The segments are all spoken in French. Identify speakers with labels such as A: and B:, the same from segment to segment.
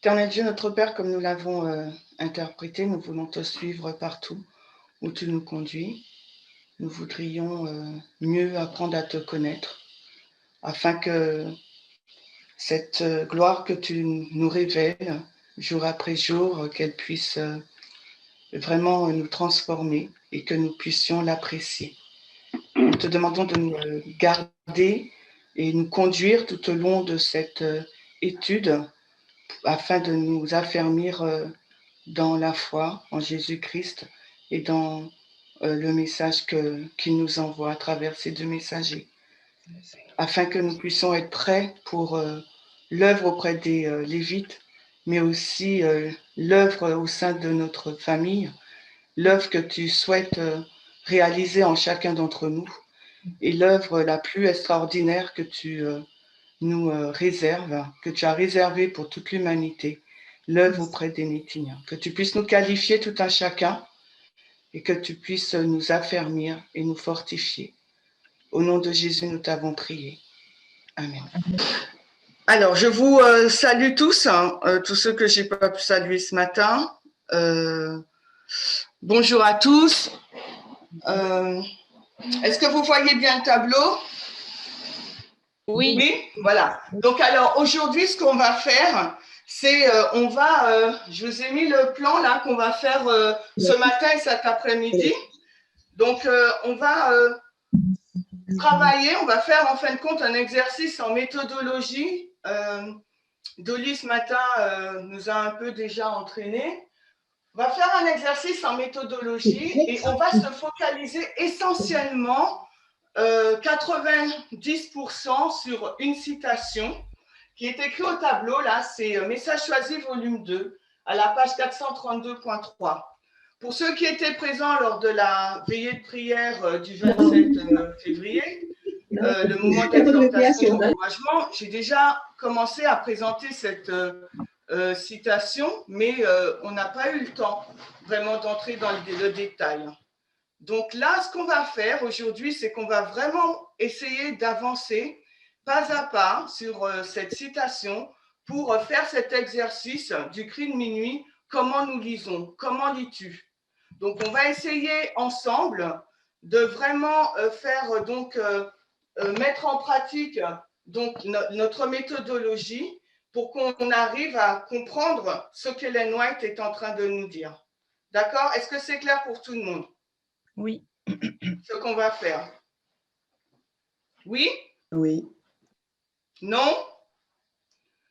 A: Éternel Dieu, notre Père, comme nous l'avons interprété, nous voulons te suivre partout où tu nous conduis. Nous voudrions mieux apprendre à te connaître, afin que cette gloire que tu nous révèles jour après jour, qu'elle puisse vraiment nous transformer et que nous puissions l'apprécier. Nous te demandons de nous garder et nous conduire tout au long de cette étude afin de nous affermir dans la foi en Jésus-Christ et dans le message qu'il nous envoie à travers ces deux messagers, afin que nous puissions être prêts pour l'œuvre auprès des Lévites, mais aussi l'œuvre au sein de notre famille, l'œuvre que tu souhaites réaliser en chacun d'entre nous, et l'œuvre la plus extraordinaire que tu nous réserves, que tu as réservée pour toute l'humanité, l'œuvre auprès des Nétiniens. Que tu puisses nous qualifier tout un chacun et que tu puisses nous affermir et nous fortifier. Au nom de Jésus, nous t'avons prié. Amen. Alors, je vous salue tous, tous ceux que je n'ai pas pu saluer ce matin. Bonjour à tous. Est-ce que vous voyez bien le tableau ? Oui, voilà. Donc, alors, aujourd'hui, ce qu'on va faire, c'est, je vous ai mis le plan là qu'on va faire ce matin et cet après-midi. Donc, on va travailler, on va faire en fin de compte un exercice en méthodologie. Dolly, ce matin, nous a un peu déjà entraînés. On va faire un exercice en méthodologie et on va se focaliser essentiellement 90% sur une citation qui est écrite au tableau. Là, c'est Message choisi, volume 2, à la page 432.3. Pour ceux qui étaient présents lors de la veillée de prière du 27 février, le moment d'exhortation et d'encouragement, j'ai déjà commencé à présenter cette citation, mais on n'a pas eu le temps vraiment d'entrer dans le détail. Donc là, ce qu'on va faire aujourd'hui, c'est qu'on va vraiment essayer d'avancer pas à pas sur cette citation pour faire cet exercice du cri de minuit. Comment nous lisons? Comment lis-tu? Donc, on va essayer ensemble de vraiment faire donc mettre en pratique donc notre méthodologie pour qu'on arrive à comprendre ce qu'Ellen White est en train de nous dire. D'accord? Est-ce que c'est clair pour tout le monde?
B: Oui.
A: Ce qu'on va faire. Oui?
C: Oui.
A: Non?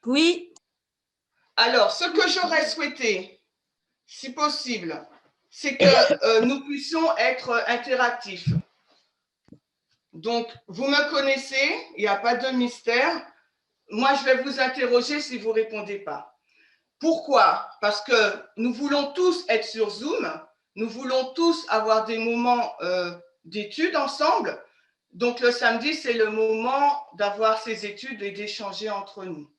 B: Oui.
A: Alors, ce que j'aurais souhaité, si possible, c'est que nous puissions être interactifs. Donc, vous me connaissez, il n'y a pas de mystère. Moi, je vais vous interroger si vous ne répondez pas. Pourquoi? Parce que nous voulons tous être sur Zoom, nous voulons tous avoir des moments d'études ensemble. Donc, le samedi, c'est le moment d'avoir ces études et d'échanger entre nous.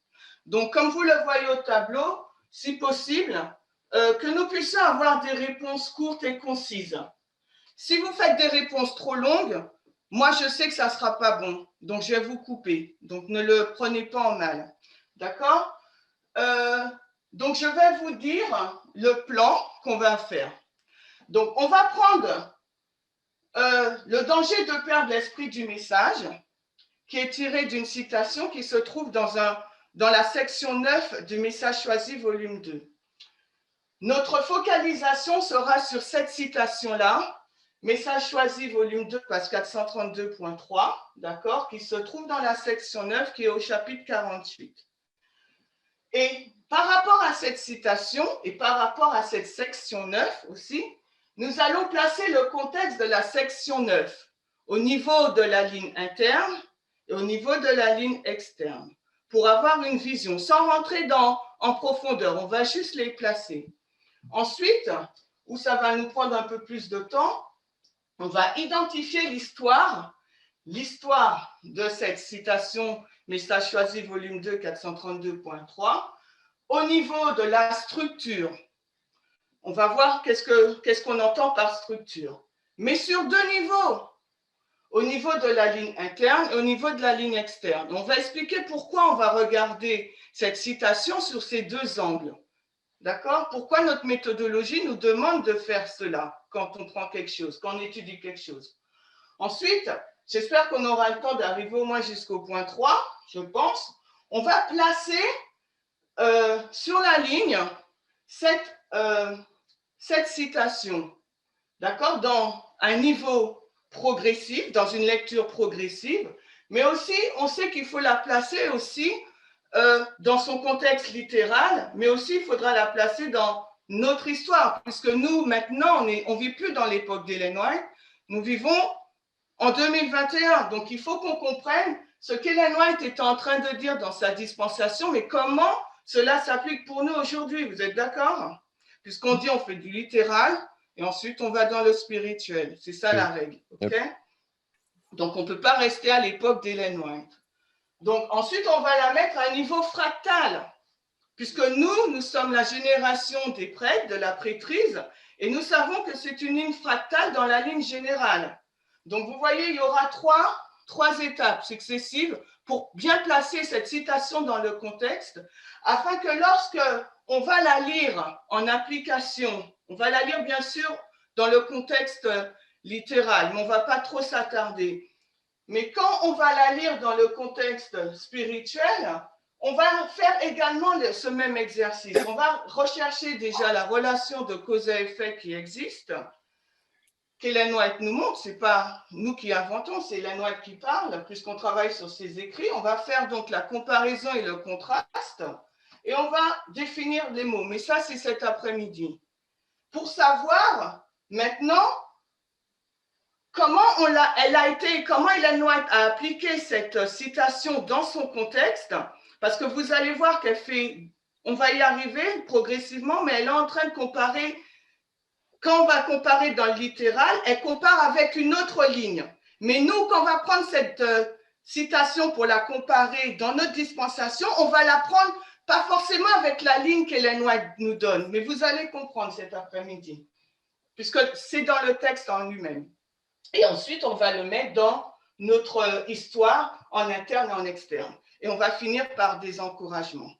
A: Donc, comme vous le voyez au tableau, si possible, que nous puissions avoir des réponses courtes et concises. Si vous faites des réponses trop longues, moi, je sais que ça ne sera pas bon. Donc, je vais vous couper. Donc, ne le prenez pas en mal. D'accord? Donc, je vais vous dire le plan qu'on va faire. Donc, on va prendre le danger de perdre l'esprit du message, qui est tiré d'une citation qui se trouve dans la section 9 du Message choisi, volume 2. Notre focalisation sera sur cette citation-là, Message choisi, volume 2, page 432.3, d'accord, qui se trouve dans la section 9, qui est au chapitre 48. Et par rapport à cette citation et par rapport à cette section 9 aussi, nous allons placer le contexte de la section 9 au niveau de la ligne interne et au niveau de la ligne externe pour avoir une vision sans rentrer en profondeur. On va juste les placer. Ensuite, où ça va nous prendre un peu plus de temps, on va identifier l'histoire de cette citation Message choisi, volume 2, 432.3, au niveau de la structure. On va voir qu'est-ce qu'on entend par structure. Mais sur deux niveaux. au niveau de la ligne interne et au niveau de la ligne externe. On va expliquer pourquoi on va regarder cette citation sur ces deux angles. D'accord? Pourquoi notre méthodologie nous demande de faire cela quand on prend quelque chose, quand on étudie quelque chose. Ensuite, j'espère qu'on aura le temps d'arriver au moins jusqu'au point 3, je pense. On va placer sur la ligne cette citation, d'accord, dans un niveau progressif, dans une lecture progressive, mais aussi, on sait qu'il faut la placer aussi dans son contexte littéral, mais aussi il faudra la placer dans notre histoire, puisque nous, maintenant, on ne vit plus dans l'époque d'Ellen White, nous vivons en 2021. Donc, il faut qu'on comprenne ce qu'Ellen White était en train de dire dans sa dispensation, mais comment cela s'applique pour nous aujourd'hui. Vous êtes d'accord? Puisqu'on dit on fait du littéral et ensuite on va dans le spirituel. C'est ça la règle. Okay? Donc, on ne peut pas rester à l'époque d'Ellen White. Donc, ensuite, on va la mettre à un niveau fractal, puisque nous sommes la génération des prêtres, de la prêtrise, et nous savons que c'est une ligne fractale dans la ligne générale. Donc, vous voyez, il y aura trois étapes successives pour bien placer cette citation dans le contexte, afin que lorsque on va la lire en application, on va la lire bien sûr dans le contexte littéral, mais on ne va pas trop s'attarder. Mais quand on va la lire dans le contexte spirituel, on va faire également ce même exercice. On va rechercher déjà la relation de cause à effet qui existe, qu'Ellen White nous montre. Ce n'est pas nous qui inventons, c'est Ellen White qui parle, puisqu'on travaille sur ses écrits. On va faire donc la comparaison et le contraste, et on va définir les mots. Mais ça, c'est cet après-midi. Pour savoir maintenant comment Ellen White a appliqué cette citation dans son contexte, parce que vous allez voir qu'elle fait, on va y arriver progressivement, mais elle est en train de comparer, quand on va comparer dans le littéral, elle compare avec une autre ligne. Mais nous, quand on va prendre cette citation pour la comparer dans notre dispensation, on va la prendre pas forcément avec la ligne qu'Ellen White nous donne, mais vous allez comprendre cet après-midi, puisque c'est dans le texte en lui-même. Et ensuite, on va le mettre dans notre histoire en interne et en externe. Et on va finir par des encouragements.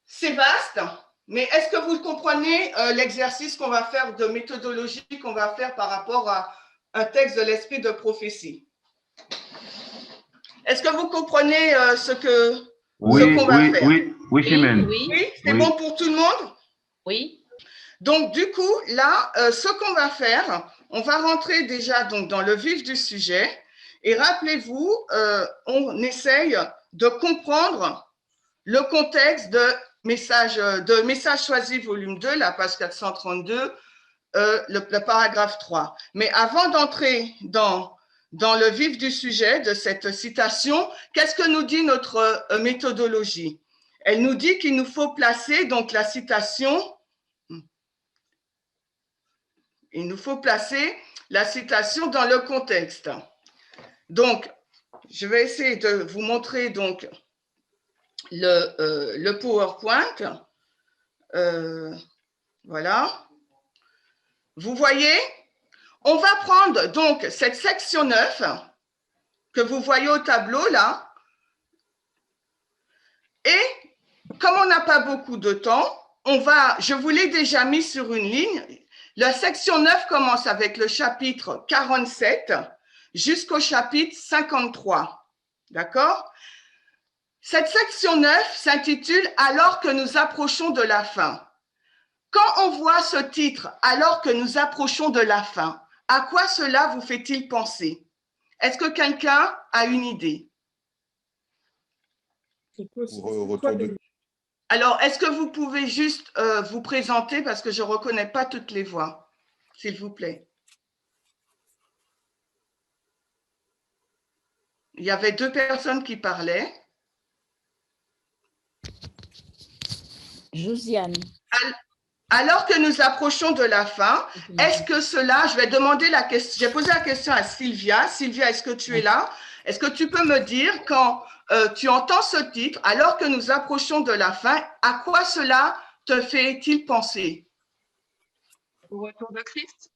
A: C'est vaste, mais est-ce que vous comprenez l'exercice qu'on va faire de méthodologie qu'on va faire par rapport à un texte de l'esprit de prophétie? Est-ce que vous comprenez ce qu'on va faire?
C: Oui, Chimène.
A: Oui, c'est bon pour tout le monde?
B: Oui.
A: Donc, du coup, là, ce qu'on va faire, on va rentrer déjà donc, dans le vif du sujet. Et rappelez-vous, on essaye de comprendre le contexte de Message choisi, volume 2, la page 432, le paragraphe 3. Mais avant d'entrer dans le vif du sujet de cette citation, qu'est-ce que nous dit notre méthodologie? Elle nous dit qu'il nous faut placer donc la citation. Il nous faut placer la citation dans le contexte. Donc, je vais essayer de vous montrer donc le PowerPoint. Voilà. Vous voyez, on va prendre donc cette section 9 que vous voyez au tableau là. Et comme on n'a pas beaucoup de temps, je vous l'ai déjà mis sur une ligne. La section 9 commence avec le chapitre 47 jusqu'au chapitre 53. D'accord? Cette section 9 s'intitule « Alors que nous approchons de la fin ». Quand on voit ce titre « Alors que nous approchons de la fin », à quoi cela vous fait-il penser? Est-ce que quelqu'un a une idée? Alors, est-ce que vous pouvez juste vous présenter parce que je ne reconnais pas toutes les voix, s'il vous plaît. Il y avait 2 personnes qui parlaient.
B: Josiane.
A: Alors que nous approchons de la fin, est-ce que cela, je vais demander la question, j'ai posé la question à Sylvia. Sylvia, est-ce que tu es là? Est-ce que tu peux me dire quand tu entends ce titre, alors que nous approchons de la fin, à quoi cela te fait-il penser?
D: Au retour de Christ.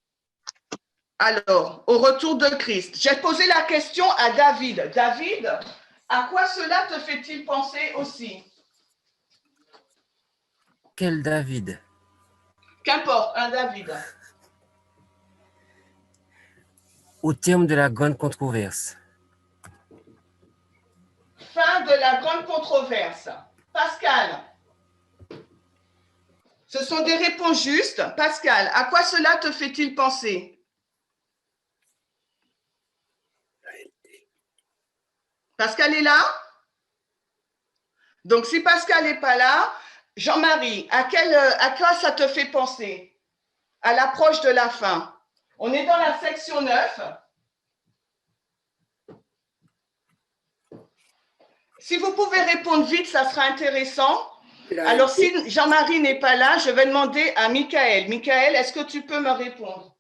A: Alors, au retour de Christ, j'ai posé la question à David. David, à quoi cela te fait-il penser aussi?
C: Quel David?
A: Qu'importe, un David.
C: Au terme de la grande controverse.
A: Fin de la grande controverse. Pascal, ce sont des réponses justes. Pascal, à quoi cela te fait-il penser? Pascal est là? Donc, si Pascal n'est pas là, Jean-Marie, à quoi ça te fait penser? À l'approche de la fin. On est dans la section 9. Si vous pouvez répondre vite, ça sera intéressant. Alors, si Jean-Marie n'est pas là, je vais demander à Michael. Michael, est-ce que tu peux me répondre?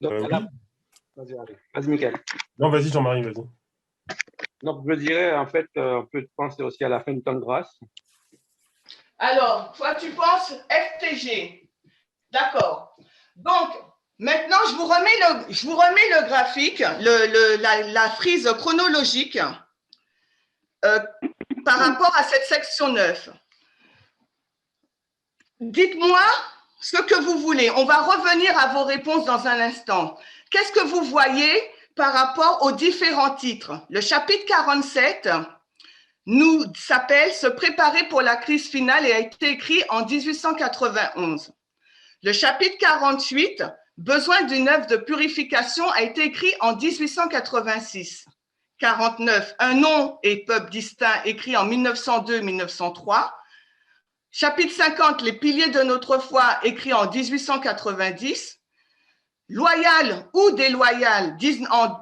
D: Oui. Vas-y, Michael.
E: Non, vas-y, Jean-Marie, vas-y.
D: Donc, je dirais, en fait, on peut penser aussi à la fin du temps de grâce.
A: Alors, toi, tu penses FTG. D'accord. Donc, maintenant, je vous remets le graphique, la frise chronologique par rapport à cette section 9. Dites-moi ce que vous voulez. On va revenir à vos réponses dans un instant. Qu'est-ce que vous voyez par rapport aux différents titres? Le chapitre 47 nous s'appelle « Se préparer pour la crise finale » et a été écrit en 1891. Le chapitre 48, « Besoin d'une œuvre de purification » a été écrit en 1886. 49, « Un nom et peuple distinct » écrit en 1902-1903. Chapitre 50, « Les piliers de notre foi » écrit en 1890. Loyal ou déloyal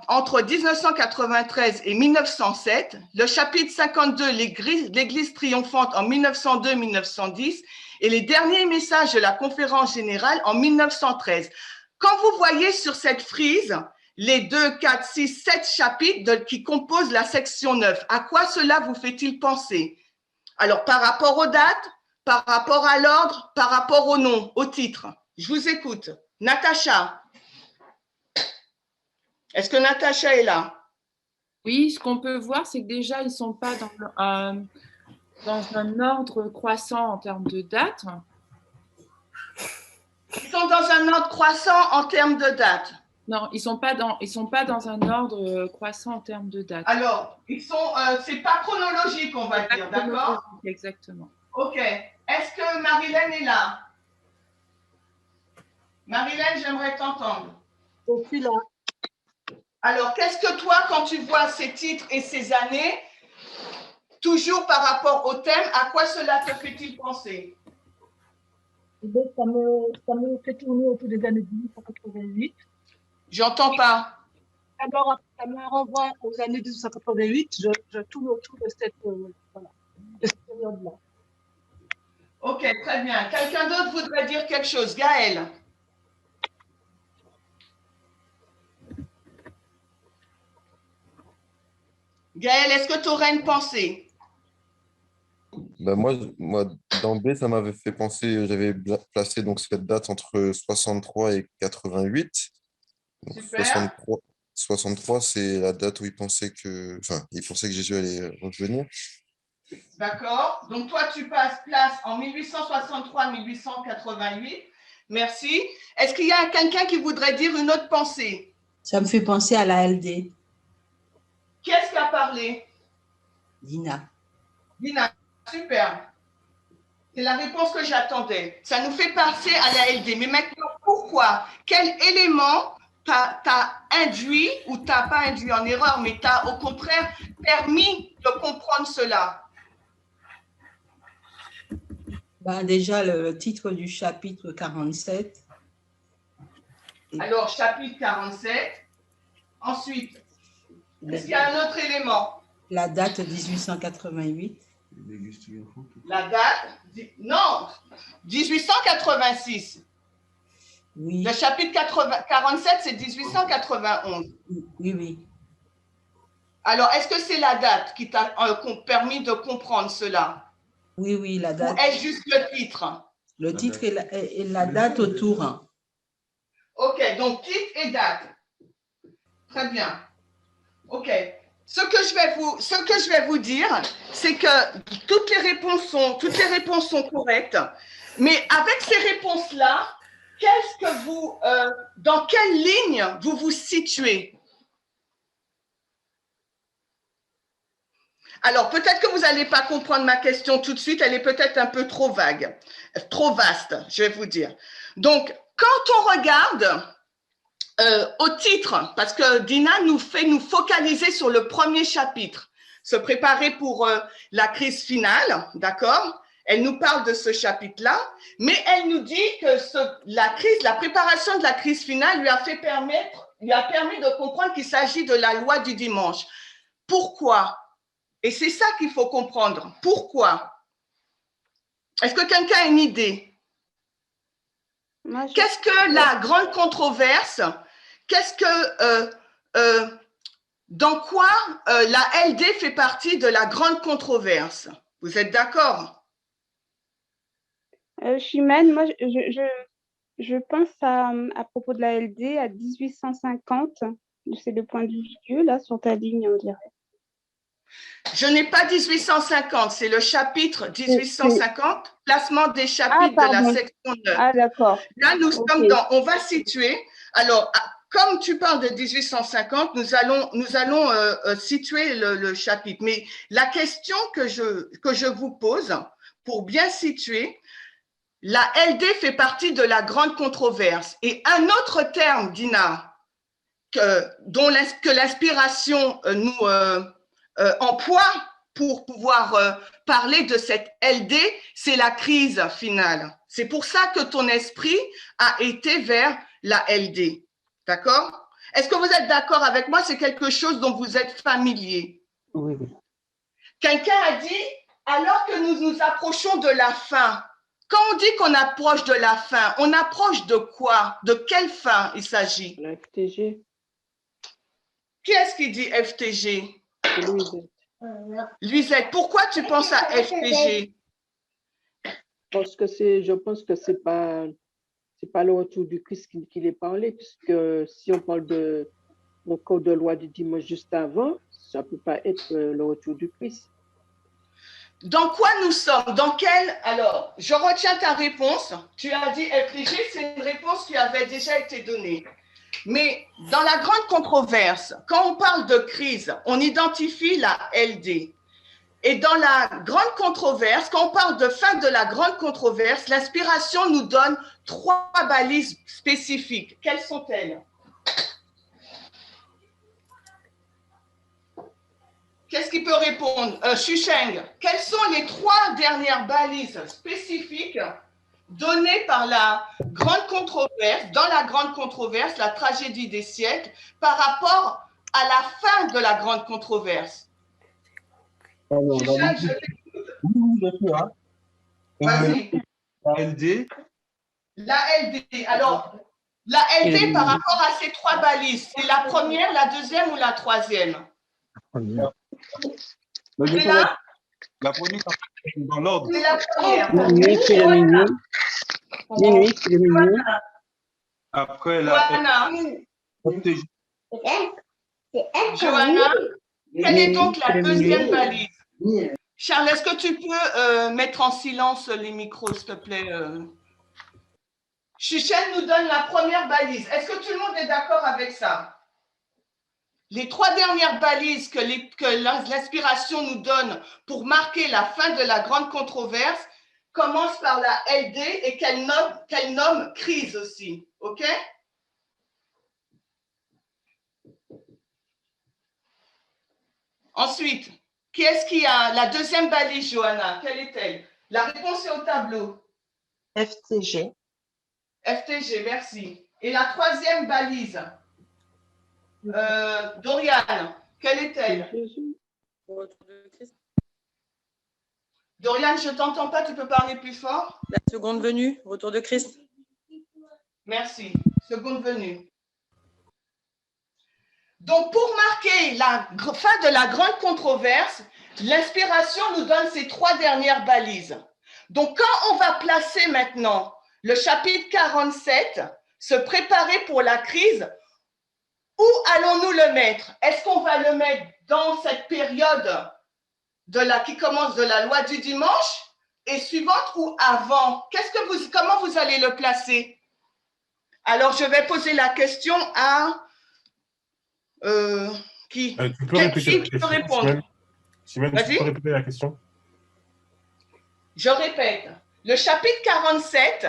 A: entre 1993 et 1907, le chapitre 52, l'Église triomphante en 1902-1910 et les derniers messages de la conférence générale en 1913. Quand vous voyez sur cette frise les 2, 4, 6, 7 chapitres qui composent la section 9, à quoi cela vous fait-il penser? Alors, par rapport aux dates, par rapport à l'ordre, par rapport au nom, au titre. Je vous écoute. Natacha. Est-ce que Natacha est là?
B: Oui, ce qu'on peut voir, c'est que déjà, ils ne sont pas dans un ordre croissant en termes de date.
A: Ils sont dans un ordre croissant en termes de date.
B: Non, ils sont pas dans un ordre croissant en termes de date.
A: Alors, c'est pas chronologique, on va dire, d'accord?
B: Exactement.
A: Ok. Est-ce que Marilène est là? Marilène, j'aimerais t'entendre.
F: Je suis là.
A: Alors, qu'est-ce que toi, quand tu vois ces titres et ces années, toujours par rapport au thème, à quoi cela te fait-il penser?
F: Ça me fait tourner autour des années 1888.
A: J'entends pas.
F: Alors, ça me renvoie aux années 1888. Je tourne autour de cette période-là.
A: Ok, très bien. Quelqu'un d'autre voudrait dire quelque chose? Gaëlle. Gaëlle, est-ce que tu aurais une pensée?
G: Ben moi, d'emblée, ça m'avait fait penser, j'avais placé donc cette date entre 63 et 88. Donc,
A: Super.
G: 63, c'est la date où il pensait que Jésus allait revenir.
A: D'accord. Donc, toi, tu passes place en 1863-1888. Merci. Est-ce qu'il y a quelqu'un qui voudrait dire une autre pensée?
H: Ça me fait penser à la LD.
A: Qui est-ce qui a parlé?
H: Dina.
A: Dina, super. C'est la réponse que j'attendais. Ça nous fait penser à la LD. Mais maintenant, pourquoi? Quel élément t'a induit ou t'a pas induit en erreur, mais t'a au contraire permis de comprendre cela?
H: Ben déjà, le titre du chapitre 47.
A: Alors, chapitre 47. Ensuite, est-ce qu'il y a un autre élément?
H: La date 1888.
A: La date? Non, 1886.
H: Oui.
A: Le chapitre 47, c'est 1891.
H: Oui, oui.
A: Alors, est-ce que c'est la date qui t'a permis de comprendre cela?
H: Oui, oui, la date.
A: Ou est-ce juste le titre?
H: Le titre et la date autour.
A: OK, donc titre et date. Très bien. OK. Ce que je vais vous dire, c'est que toutes les réponses sont correctes. Mais avec ces réponses-là, dans quelle ligne vous vous situez? Alors, peut-être que vous n'allez pas comprendre ma question tout de suite, elle est peut-être un peu trop vague, trop vaste, je vais vous dire. Donc, quand on regarde au titre, parce que Dina nous fait nous focaliser sur le premier chapitre, se préparer pour la crise finale, d'accord? Elle nous parle de ce chapitre-là, mais elle nous dit que la préparation de la crise finale lui a permis de comprendre qu'il s'agit de la loi du dimanche. Pourquoi? Et c'est ça qu'il faut comprendre. Pourquoi? Est-ce que quelqu'un a une idée? Qu'est-ce que la grande controverse? Dans quoi la LD fait partie de la grande controverse? Vous êtes d'accord?
E: Chimène, moi, je pense à propos de la LD à 1850. C'est le point de vue, là, sur ta ligne, on dirait.
A: Je n'ai pas 1850, c'est le chapitre 1850, placement des chapitres de la section 9.
E: Ah, d'accord.
A: Là, nous sommes on va situer, alors, comme tu parles de 1850, nous allons situer le chapitre. Mais la question que je vous pose, pour bien situer, la LD fait partie de la grande controverse. Et un autre terme, Dina, que l'inspiration nous emploie pour pouvoir parler de cette LD, c'est la crise finale. C'est pour ça que ton esprit a été vers la LD. D'accord? Est-ce que vous êtes d'accord avec moi? C'est quelque chose dont vous êtes familier.
I: Oui.
A: Quelqu'un a dit, alors que nous nous approchons de la fin, quand on dit qu'on approche de la fin, on approche de quoi? De quelle fin il s'agit?
I: La FTG.
A: Qui est-ce qui dit FTG?
I: Louisette.
A: Luisette, pourquoi tu penses à FTG?
I: Parce que je pense que c'est pas le retour du Christ qu'il est parlé, puisque si on parle de code de loi du dimanche juste avant, ça ne peut pas être le retour du Christ.
A: Dans quoi nous sommes? Dans quel? Alors, je retiens ta réponse. Tu as dit FTG, c'est une réponse qui avait déjà été donnée. Mais dans la grande controverse, quand on parle de crise, on identifie la LD. Et dans la grande controverse, quand on parle de fin de la grande controverse, l'inspiration nous donne 3 balises spécifiques. Quelles sont-elles? Qu'est-ce qui peut répondre? Shusheng, quelles sont les 3 dernières balises spécifiques données par la grande controverse, dans la grande controverse, la tragédie des siècles, par rapport à la fin de la grande controverse?
J: Vas-y. La LD.
A: La LD. Alors, la LD par rapport à ces 3 balises, c'est la première, la deuxième ou la troisième?
J: C'est la première dans l'ordre.
A: C'est la première.
I: Minuit, c'est le minuit. Minuit, c'est le minuit.
J: Après la FTG.
A: Johanna, quelle est donc la deuxième balise? Charles, est-ce que tu peux mettre en silence les micros, s'il te plaît? Chuchen nous donne la première balise. Est-ce que tout le monde est d'accord avec ça? Les 3 dernières balises que l'inspiration nous donne pour marquer la fin de la grande controverse commencent par la LD et qu'elle nomme crise aussi. OK? Ensuite, qui est-ce qui a la deuxième balise, Johanna? Quelle est-elle? La réponse est au tableau.
H: FTG.
A: FTG, merci. Et la troisième balise, Doriane, quelle est-elle? Doriane, je ne t'entends pas, tu peux parler plus fort?
K: La seconde venue, retour de Christ.
A: Merci, seconde venue. Donc, pour marquer la fin de la grande controverse, l'inspiration nous donne ces 3 dernières balises. Donc, quand on va placer maintenant le chapitre 47 se préparer pour la crise, où allons-nous le mettre? Est-ce qu'on va le mettre dans cette période qui commence de la loi du dimanche et suivante ou avant? Comment vous allez le placer? Alors, je vais poser la question à qui?
L: Tu peux répéter la
A: Qui peut
L: question,
A: répondre?
L: Simone, tu peux répéter la question?
A: Je répète, le chapitre 47,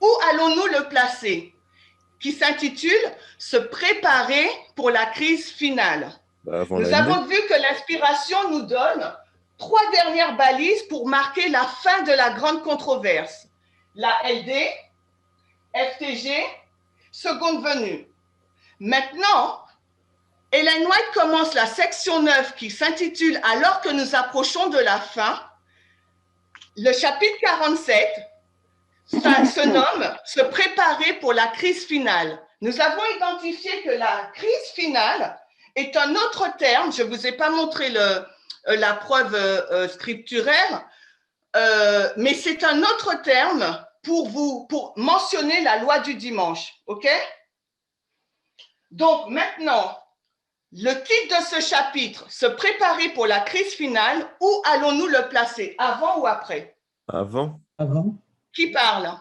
A: où allons-nous le placer? Qui s'intitule « Se préparer pour la crise finale ». Nous avons vu que l'inspiration nous donne 3 dernières balises pour marquer la fin de la grande controverse. La LD, FTG, seconde venue. Maintenant, Ellen White commence la section 9 qui s'intitule « Alors que nous approchons de la fin ». Le chapitre 47 se nomme « Se préparer pour la crise finale ». Nous avons identifié que la crise finale est un autre terme, je ne vous ai pas montré la preuve scripturaire, mais c'est un autre terme pour mentionner la loi du dimanche, ok? Donc maintenant, le titre de ce chapitre, se préparer pour la crise finale, où allons-nous le placer, avant ou après?
G: Avant.
H: Avant.
A: Qui parle?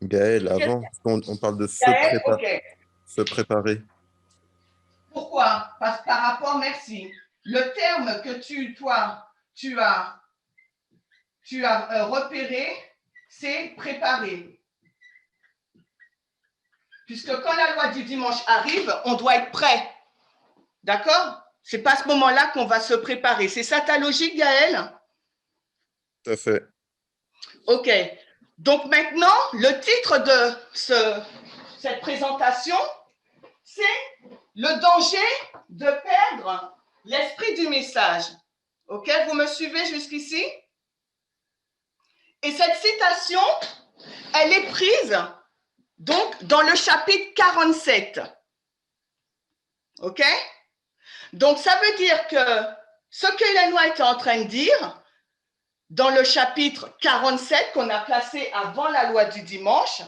G: Gaël, avant. On parle de
A: Gaël, ok.
G: se préparer.
A: Pourquoi? Parce que par rapport, merci. Le terme que tu as repéré, c'est préparer. Puisque quand la loi du dimanche arrive, on doit être prêt. D'accord? C'est pas à ce moment-là qu'on va se préparer. C'est ça ta logique, Gaël?
G: Tout à fait.
A: OK. Donc maintenant, le titre de cette présentation, c'est le danger de perdre l'esprit du message. OK? Vous me suivez jusqu'ici? Et cette citation, elle est prise donc dans le chapitre 47. OK? Donc, ça veut dire que ce qu'Ellen White est en train de dire dans le chapitre 47 qu'on a placé avant la loi du dimanche,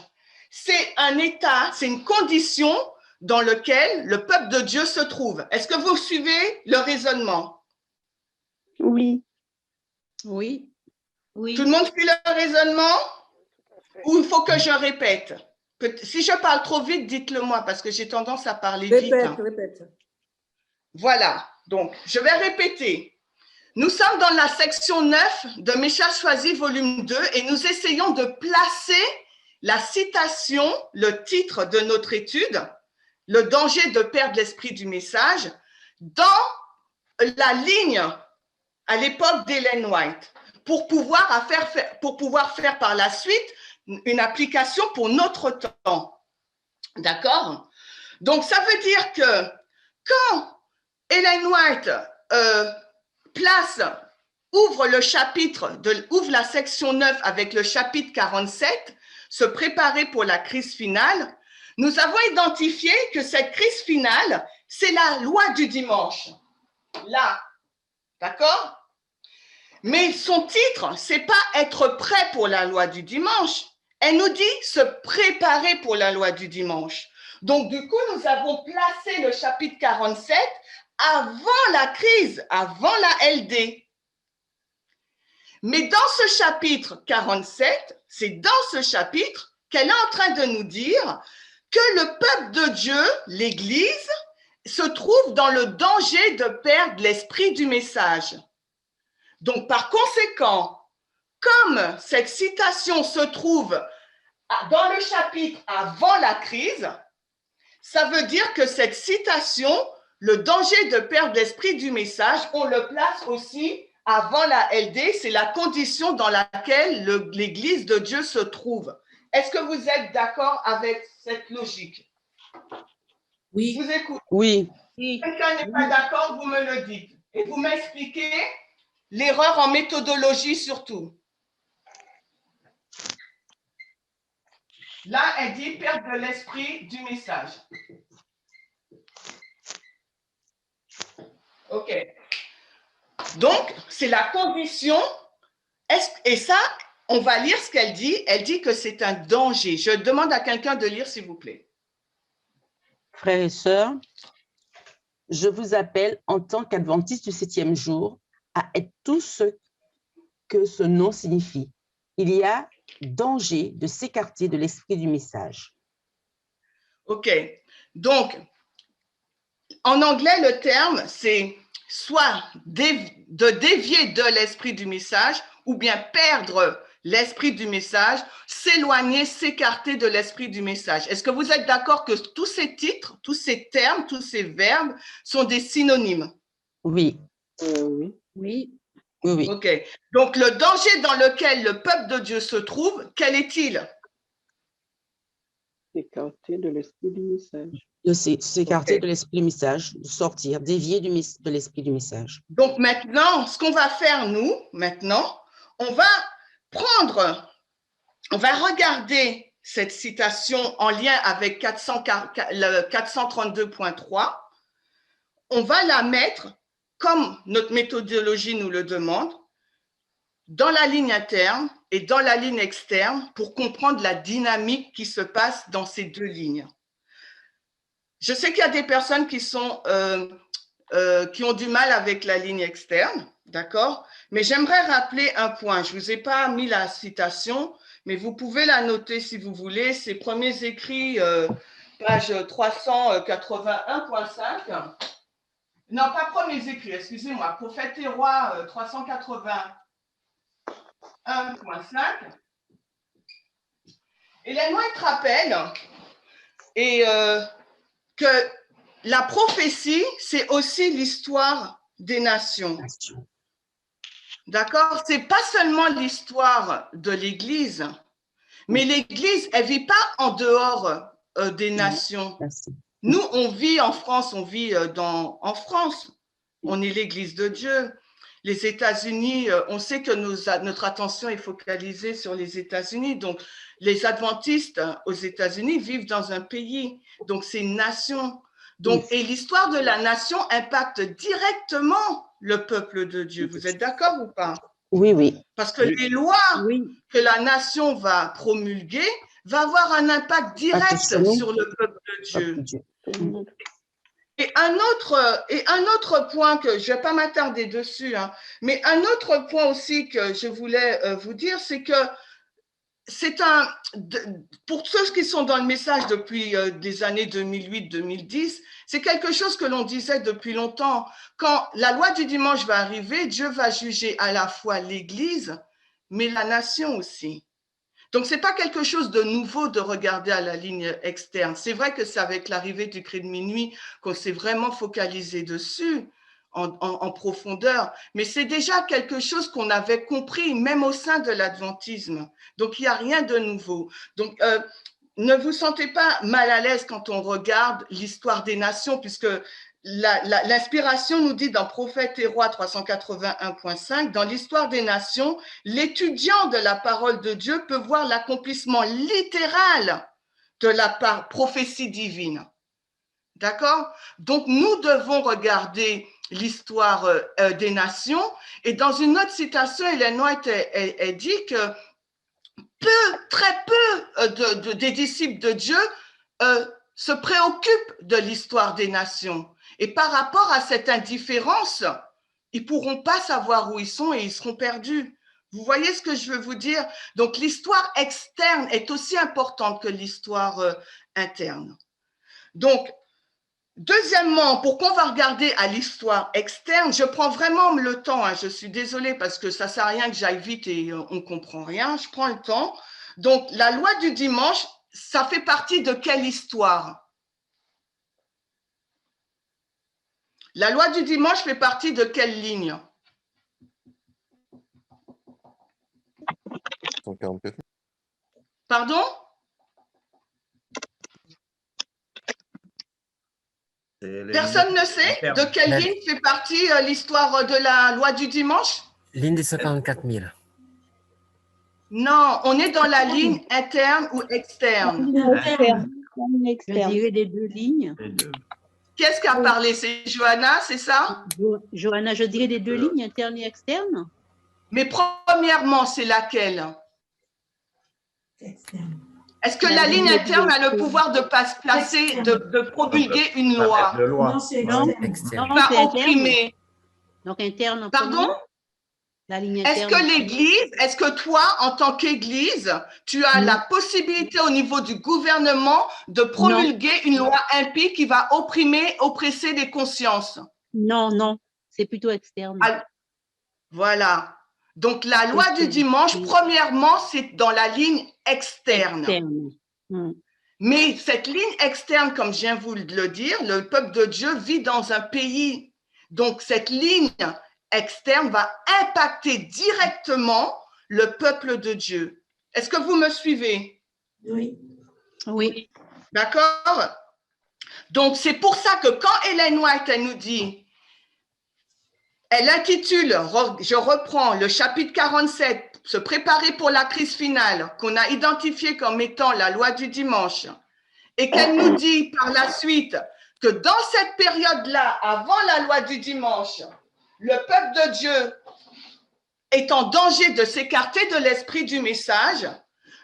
A: c'est un état, c'est une condition dans laquelle le peuple de Dieu se trouve. Est-ce que vous suivez le raisonnement?
E: Oui.
H: Oui. Oui.
A: Tout le monde suit le raisonnement? Ou il faut que je répète? Si je parle trop vite, dites-le moi, parce que j'ai tendance à parler vite.
K: Répète.
A: Voilà, donc je vais répéter. Nous sommes dans la section 9 de Messages choisis, volume 2, et nous essayons de placer la citation, le titre de notre étude, le danger de perdre l'esprit du message, dans la ligne à l'époque d'Ellen White, pour pouvoir faire par la suite une application pour notre temps. D'accord? Donc, ça veut dire que quand Ellen White ouvre la section 9 avec le chapitre 47, se préparer pour la crise finale, nous avons identifié que cette crise finale, c'est la loi du dimanche. Là, d'accord? Mais son titre, c'est pas être prêt pour la loi du dimanche. Elle nous dit se préparer pour la loi du dimanche. Donc, du coup, nous avons placé le chapitre 47 avant la crise, avant la LD. Mais dans ce chapitre 47, c'est dans ce chapitre qu'elle est en train de nous dire que le peuple de Dieu, l'Église, se trouve dans le danger de perdre l'esprit du message. Donc, par conséquent, comme cette citation se trouve dans le chapitre avant la crise, ça veut dire que cette citation, le danger de perdre l'esprit du message, on le place aussi avant la LD, c'est la condition dans laquelle l'Église de Dieu se trouve. Est-ce que vous êtes d'accord avec cette logique?
H: Oui.
A: Je vous écoute.
K: Oui.
A: Si quelqu'un n'est pas d'accord, vous me le dites. Et vous m'expliquez l'erreur en méthodologie surtout. Là, elle dit perdre de l'esprit du message. OK. Donc, c'est la condition, et ça, on va lire ce qu'elle dit. Elle dit que c'est un danger. Je demande à quelqu'un de lire, s'il vous plaît.
M: Frères et sœurs, je vous appelle en tant qu'adventiste du 7e jour à être tout ce que ce nom signifie. Il y a danger de s'écarter de l'esprit du message.
A: OK. Donc, en anglais, le terme, c'est soit de dévier de l'esprit du message ou bien perdre l'esprit du message, s'éloigner, s'écarter de l'esprit du message. Est-ce que vous êtes d'accord que tous ces titres, tous ces termes, tous ces verbes sont des synonymes?
M: Oui.
I: Oui.
H: Oui.
M: Oui, oui.
A: OK. Donc, le danger dans lequel le peuple de Dieu se trouve, quel est-il?
I: Écarté de l'esprit du message.
M: De s'écarter de l'esprit du message, de sortir, dévier de l'esprit du message.
A: Donc maintenant, ce qu'on va faire, nous, maintenant, on va regarder cette citation en lien avec le 432.3. On va la mettre, comme notre méthodologie nous le demande, dans la ligne interne et dans la ligne externe pour comprendre la dynamique qui se passe dans ces deux lignes. Je sais qu'il y a des personnes qui ont du mal avec la ligne externe, d'accord? Mais j'aimerais rappeler un point. Je ne vous ai pas mis la citation, mais vous pouvez la noter si vous voulez. C'est Premiers Écrits, page 381.5. Non, pas Premiers Écrits, excusez-moi. Prophètes et Rois, 381.5. Hélène White rappelle que la prophétie, c'est aussi l'histoire des nations. D'accord? Ce n'est pas seulement l'histoire de l'Église, mais l'Église, elle ne vit pas en dehors des nations. Nous, on vit en France, on vit en France. On est l'Église de Dieu. Les États-Unis, on sait que notre attention est focalisée sur les États-Unis. Donc, les adventistes aux États-Unis vivent dans un pays. Donc, c'est une nation. Donc, et l'histoire de la nation impacte directement le peuple de Dieu. Vous êtes d'accord ou pas?
M: Oui, oui.
A: Parce que les lois que la nation va promulguer vont avoir un impact direct sur le peuple de Dieu. Et un autre point que je ne vais pas m'attarder dessus, hein, mais un autre point aussi que je voulais vous dire, c'est que pour ceux qui sont dans le message depuis des années 2008-2010, c'est quelque chose que l'on disait depuis longtemps. Quand la loi du dimanche va arriver, Dieu va juger à la fois l'Église, mais la nation aussi. Donc, ce n'est pas quelque chose de nouveau de regarder à la ligne externe. C'est vrai que c'est avec l'arrivée du cri de minuit qu'on s'est vraiment focalisé dessus en profondeur, mais c'est déjà quelque chose qu'on avait compris même au sein de l'adventisme. Donc, il n'y a rien de nouveau. Donc, ne vous sentez pas mal à l'aise quand on regarde l'histoire des nations, puisque l'inspiration nous dit dans Prophètes et Rois 381.5, dans l'histoire des nations, l'étudiant de la parole de Dieu peut voir l'accomplissement littéral de la prophétie divine. D'accord? Donc, nous devons regarder l'histoire des nations. Et dans une autre citation, Hélène White elle dit que très peu des disciples de Dieu se préoccupent de l'histoire des nations. Et par rapport à cette indifférence, ils ne pourront pas savoir où ils sont et ils seront perdus. Vous voyez ce que je veux vous dire? Donc, l'histoire externe est aussi importante que l'histoire interne. Donc, deuxièmement, pour qu'on va regarder à l'histoire externe, je prends vraiment le temps, hein, je suis désolée parce que ça ne sert à rien que j'aille vite et on ne comprend rien, je prends le temps. Donc, la loi du dimanche, ça fait partie de quelle histoire? La loi du dimanche fait partie de quelle ligne?
G: 144.
A: Pardon? Personne ne sait de quelle ligne fait partie l'histoire de la loi du dimanche?
C: Ligne des 144 000.
A: Non, on est dans la ligne interne ou externe?
H: Je dirais des deux lignes.
A: Qu'est-ce qui a parlé? C'est Johanna, c'est ça?
H: Johanna, je dirais des deux lignes, interne et externe.
A: Mais premièrement, c'est laquelle? Est-ce que la ligne interne a le pouvoir de placer, de promulguer une loi?
N: Non, c'est
C: externe.
A: Qui va opprimer.
O: Donc, interne en
A: Pardon?
O: premier. La ligne
A: Est-ce
O: interne.
A: que l'Église, est-ce que toi, en tant qu'Église, tu as la possibilité au niveau du gouvernement de promulguer une loi impie qui va oppresser les consciences?
O: Non, non, c'est plutôt externe.
A: Voilà. Donc, la loi du dimanche, premièrement, c'est dans la ligne externe. Mais cette ligne externe, comme je viens vous le dire, le peuple de Dieu vit dans un pays. Donc, cette ligne externe va impacter directement le peuple de Dieu. Est-ce que vous me suivez?
N: Oui.
O: Oui.
A: D'accord? Donc, c'est pour ça que quand Ellen White, elle nous dit, elle intitule, je reprends le chapitre 47, se préparer pour la crise finale, qu'on a identifié comme étant la loi du dimanche, et qu'elle nous dit par la suite que dans cette période-là, avant la loi du dimanche, le peuple de Dieu est en danger de s'écarter de l'esprit du message.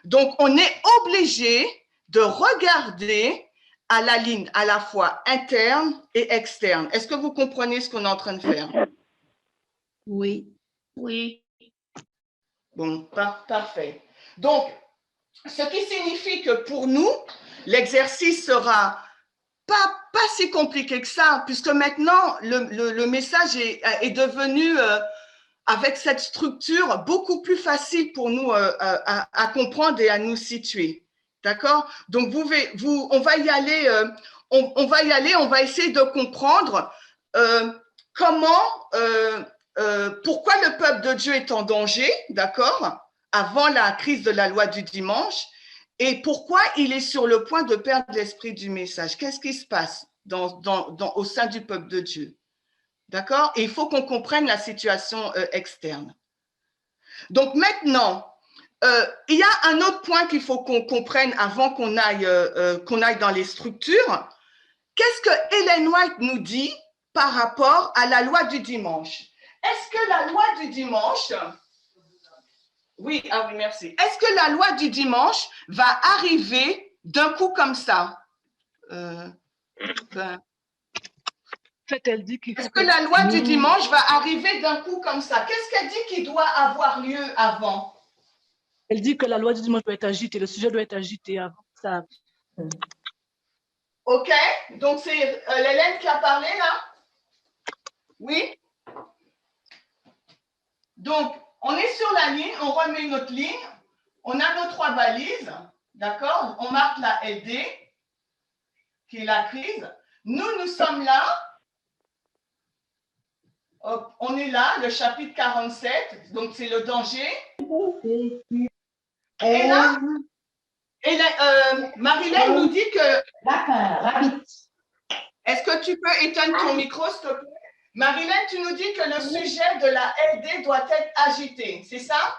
A: Donc, on est obligé de regarder à la ligne à la fois interne et externe. Est-ce que vous comprenez ce qu'on est en train de faire?
O: Oui. Oui.
A: Bon, parfait. Donc, ce qui signifie que pour nous, l'exercice sera pas si compliqué que ça, puisque maintenant, le message est devenu, avec cette structure, beaucoup plus facile pour nous à comprendre et à nous situer. D'accord? Donc, on va y aller, on va essayer de comprendre pourquoi le peuple de Dieu est en danger, d'accord? Avant la crise de la loi du dimanche, et pourquoi il est sur le point de perdre l'esprit du message. Qu'est-ce qui se passe au sein du peuple de Dieu? D'accord? Et il faut qu'on comprenne la situation externe. Donc maintenant, il y a un autre point qu'il faut qu'on comprenne avant qu'on aille dans les structures. Qu'est-ce que Ellen White nous dit par rapport à la loi du dimanche? Est-ce que la loi du dimanche... Oui, merci. Est-ce que la loi du dimanche va arriver d'un coup comme ça?
F: En fait, elle dit qu'il faut
A: Est-ce que la loi du dimanche va arriver d'un coup comme ça? Qu'est-ce qu'elle dit qui doit avoir lieu avant?
F: Elle dit que la loi du dimanche doit être agitée, le sujet doit être agité avant ça.
A: OK, donc c'est Hélène qui a parlé là? Oui? Donc, on est sur la ligne, on remet notre ligne, on a nos 3 balises, d'accord? On marque la LD, qui est la crise. Nous sommes là. Hop, on est là, le chapitre 47, donc c'est le danger. Et là, Marilyn nous dit que... Est-ce que tu peux éteindre ton micro, s'il te plaît? Marilyn, tu nous dis que le sujet de la LD doit être agité, c'est ça?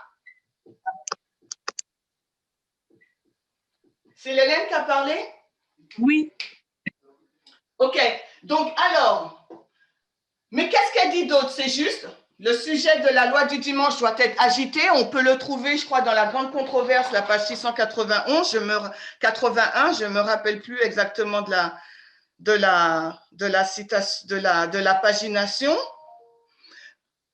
A: C'est Hélène qui a parlé?
F: Oui.
A: OK, donc alors, mais qu'est-ce qu'elle dit d'autre? C'est juste, le sujet de la loi du dimanche doit être agité. On peut le trouver, je crois, dans la grande controverse, la page 691, 81, je ne me rappelle plus exactement de la pagination.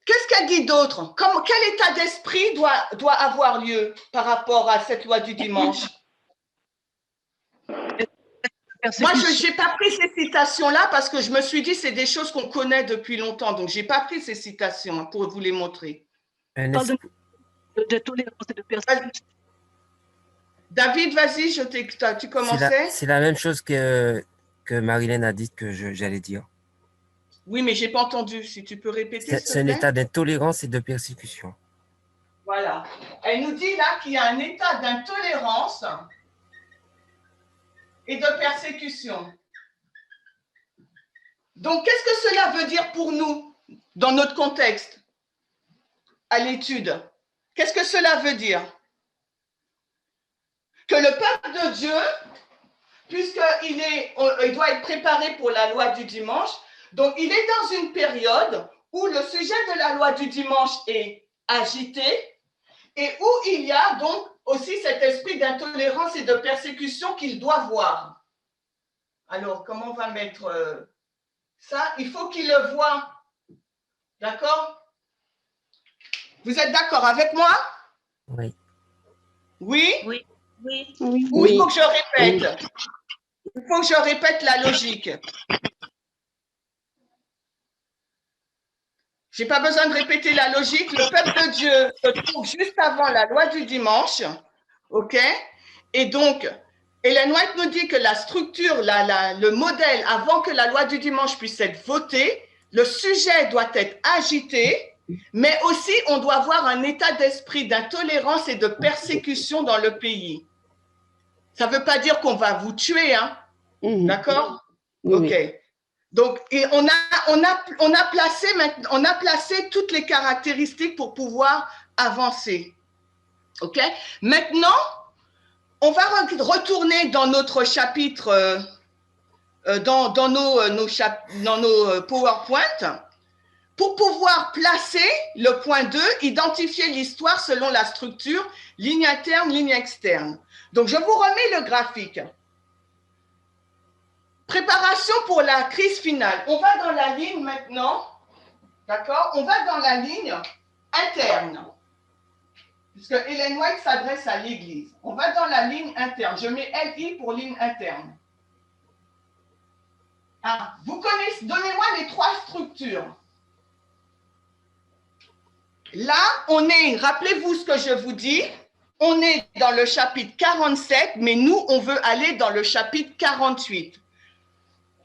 A: Qu'est-ce qu'elle dit d'autre? Quel état d'esprit doit avoir lieu par rapport à cette loi du dimanche? Moi, je n'ai pas pris ces citations-là parce que je me suis dit c'est des choses qu'on connaît depuis longtemps. Donc, je n'ai pas pris ces citations pour vous les montrer.
F: De tolérance et de persécution.
A: David, vas-y, tu commençais?
C: C'est la même chose que Marilyn a dit que j'allais dire.
A: Oui, mais je n'ai pas entendu. Si tu peux répéter,
C: c'est un état d'intolérance et de persécution.
A: Voilà. Elle nous dit là qu'il y a un état d'intolérance et de persécution. Donc, qu'est-ce que cela veut dire pour nous dans notre contexte à l'étude? Qu'est-ce que cela veut dire? Que le peuple de Dieu, puisqu'il doit être préparé pour la loi du dimanche, donc il est dans une période où le sujet de la loi du dimanche est agité et où il y a donc aussi cet esprit d'intolérance et de persécution qu'il doit voir. Alors, comment on va mettre ça? Il faut qu'il le voie. D'accord? Vous êtes d'accord avec moi?
C: Oui.
A: Oui?
O: Oui. Oui.
A: Ou il faut que je répète? Il faut que je répète la logique. Je n'ai pas besoin de répéter la logique. Le peuple de Dieu se trouve juste avant la loi du dimanche. OK? Et donc, Ellen White nous dit que la structure, le modèle, avant que la loi du dimanche puisse être votée, le sujet doit être agité, mais aussi on doit avoir un état d'esprit d'intolérance et de persécution dans le pays. Ça ne veut pas dire qu'on va vous tuer, hein? D'accord? OK. Donc, et on a placé toutes les caractéristiques pour pouvoir avancer. OK? Maintenant, on va retourner dans notre chapitre, dans nos PowerPoint, pour pouvoir placer le point 2, identifier l'histoire selon la structure, ligne interne, ligne externe. Donc, je vous remets le graphique. Préparation pour la crise finale. On va dans la ligne maintenant, d'accord? On va dans la ligne interne, puisque Ellen White s'adresse à l'Église. On va dans la ligne interne. Je mets LI pour ligne interne. Ah, vous connaissez, donnez-moi les trois structures. Là, on est, rappelez-vous ce que je vous dis, on est dans le chapitre 47, mais nous, on veut aller dans le chapitre 48.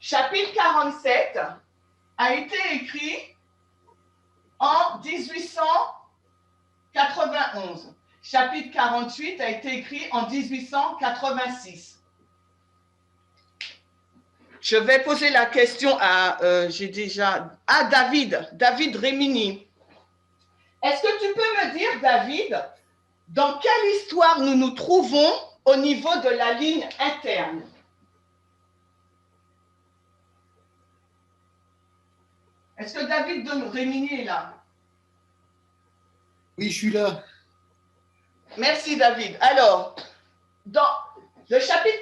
A: Chapitre 47 a été écrit en 1891. Chapitre 48 a été écrit en 1886. Je vais poser la question à, David Rémini. Est-ce que tu peux me dire, David, dans quelle histoire nous nous trouvons au niveau de la ligne interne? Est-ce que David Rémini est là?
N: Oui, je suis là.
A: Merci, David. Alors, dans le chapitre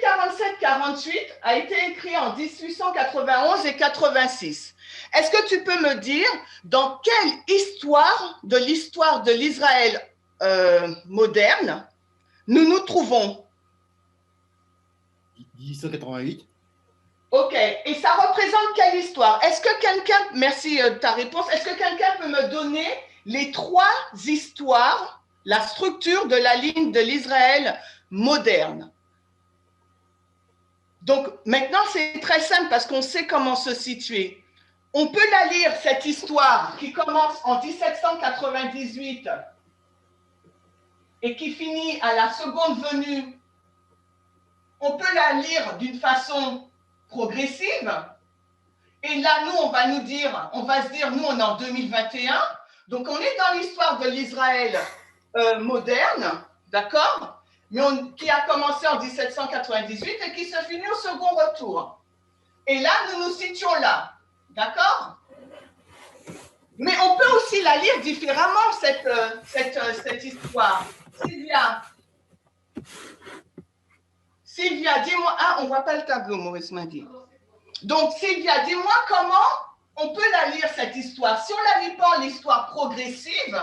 A: 47-48 a été écrit en 1891 et 86. Est-ce que tu peux me dire dans quelle histoire de l'histoire de l'Israël moderne nous nous trouvons?
N: 1888.
A: OK. Et ça représente quelle histoire? Est-ce que quelqu'un, merci de ta réponse, est-ce que quelqu'un peut me donner les trois histoires, la structure de la ligne de l'Israël moderne? Donc, maintenant, c'est très simple parce qu'on sait comment se situer. On peut la lire, cette histoire qui commence en 1798 et qui finit à la seconde venue. On peut la lire d'une façon progressive. Et là, nous, on va se dire, nous, on est en 2021. Donc, on est dans l'histoire de l'Israël moderne, d'accord? Mais qui a commencé en 1798 et qui se finit au second retour. Et là, nous nous situons là, d'accord? Mais on peut aussi la lire différemment, cette histoire. Sylvia, dis-moi. Ah, on ne voit pas le tableau, Maurice m'a dit. Donc, Sylvia, dis-moi comment on peut la lire, cette histoire. Si on la lit pas l'histoire progressive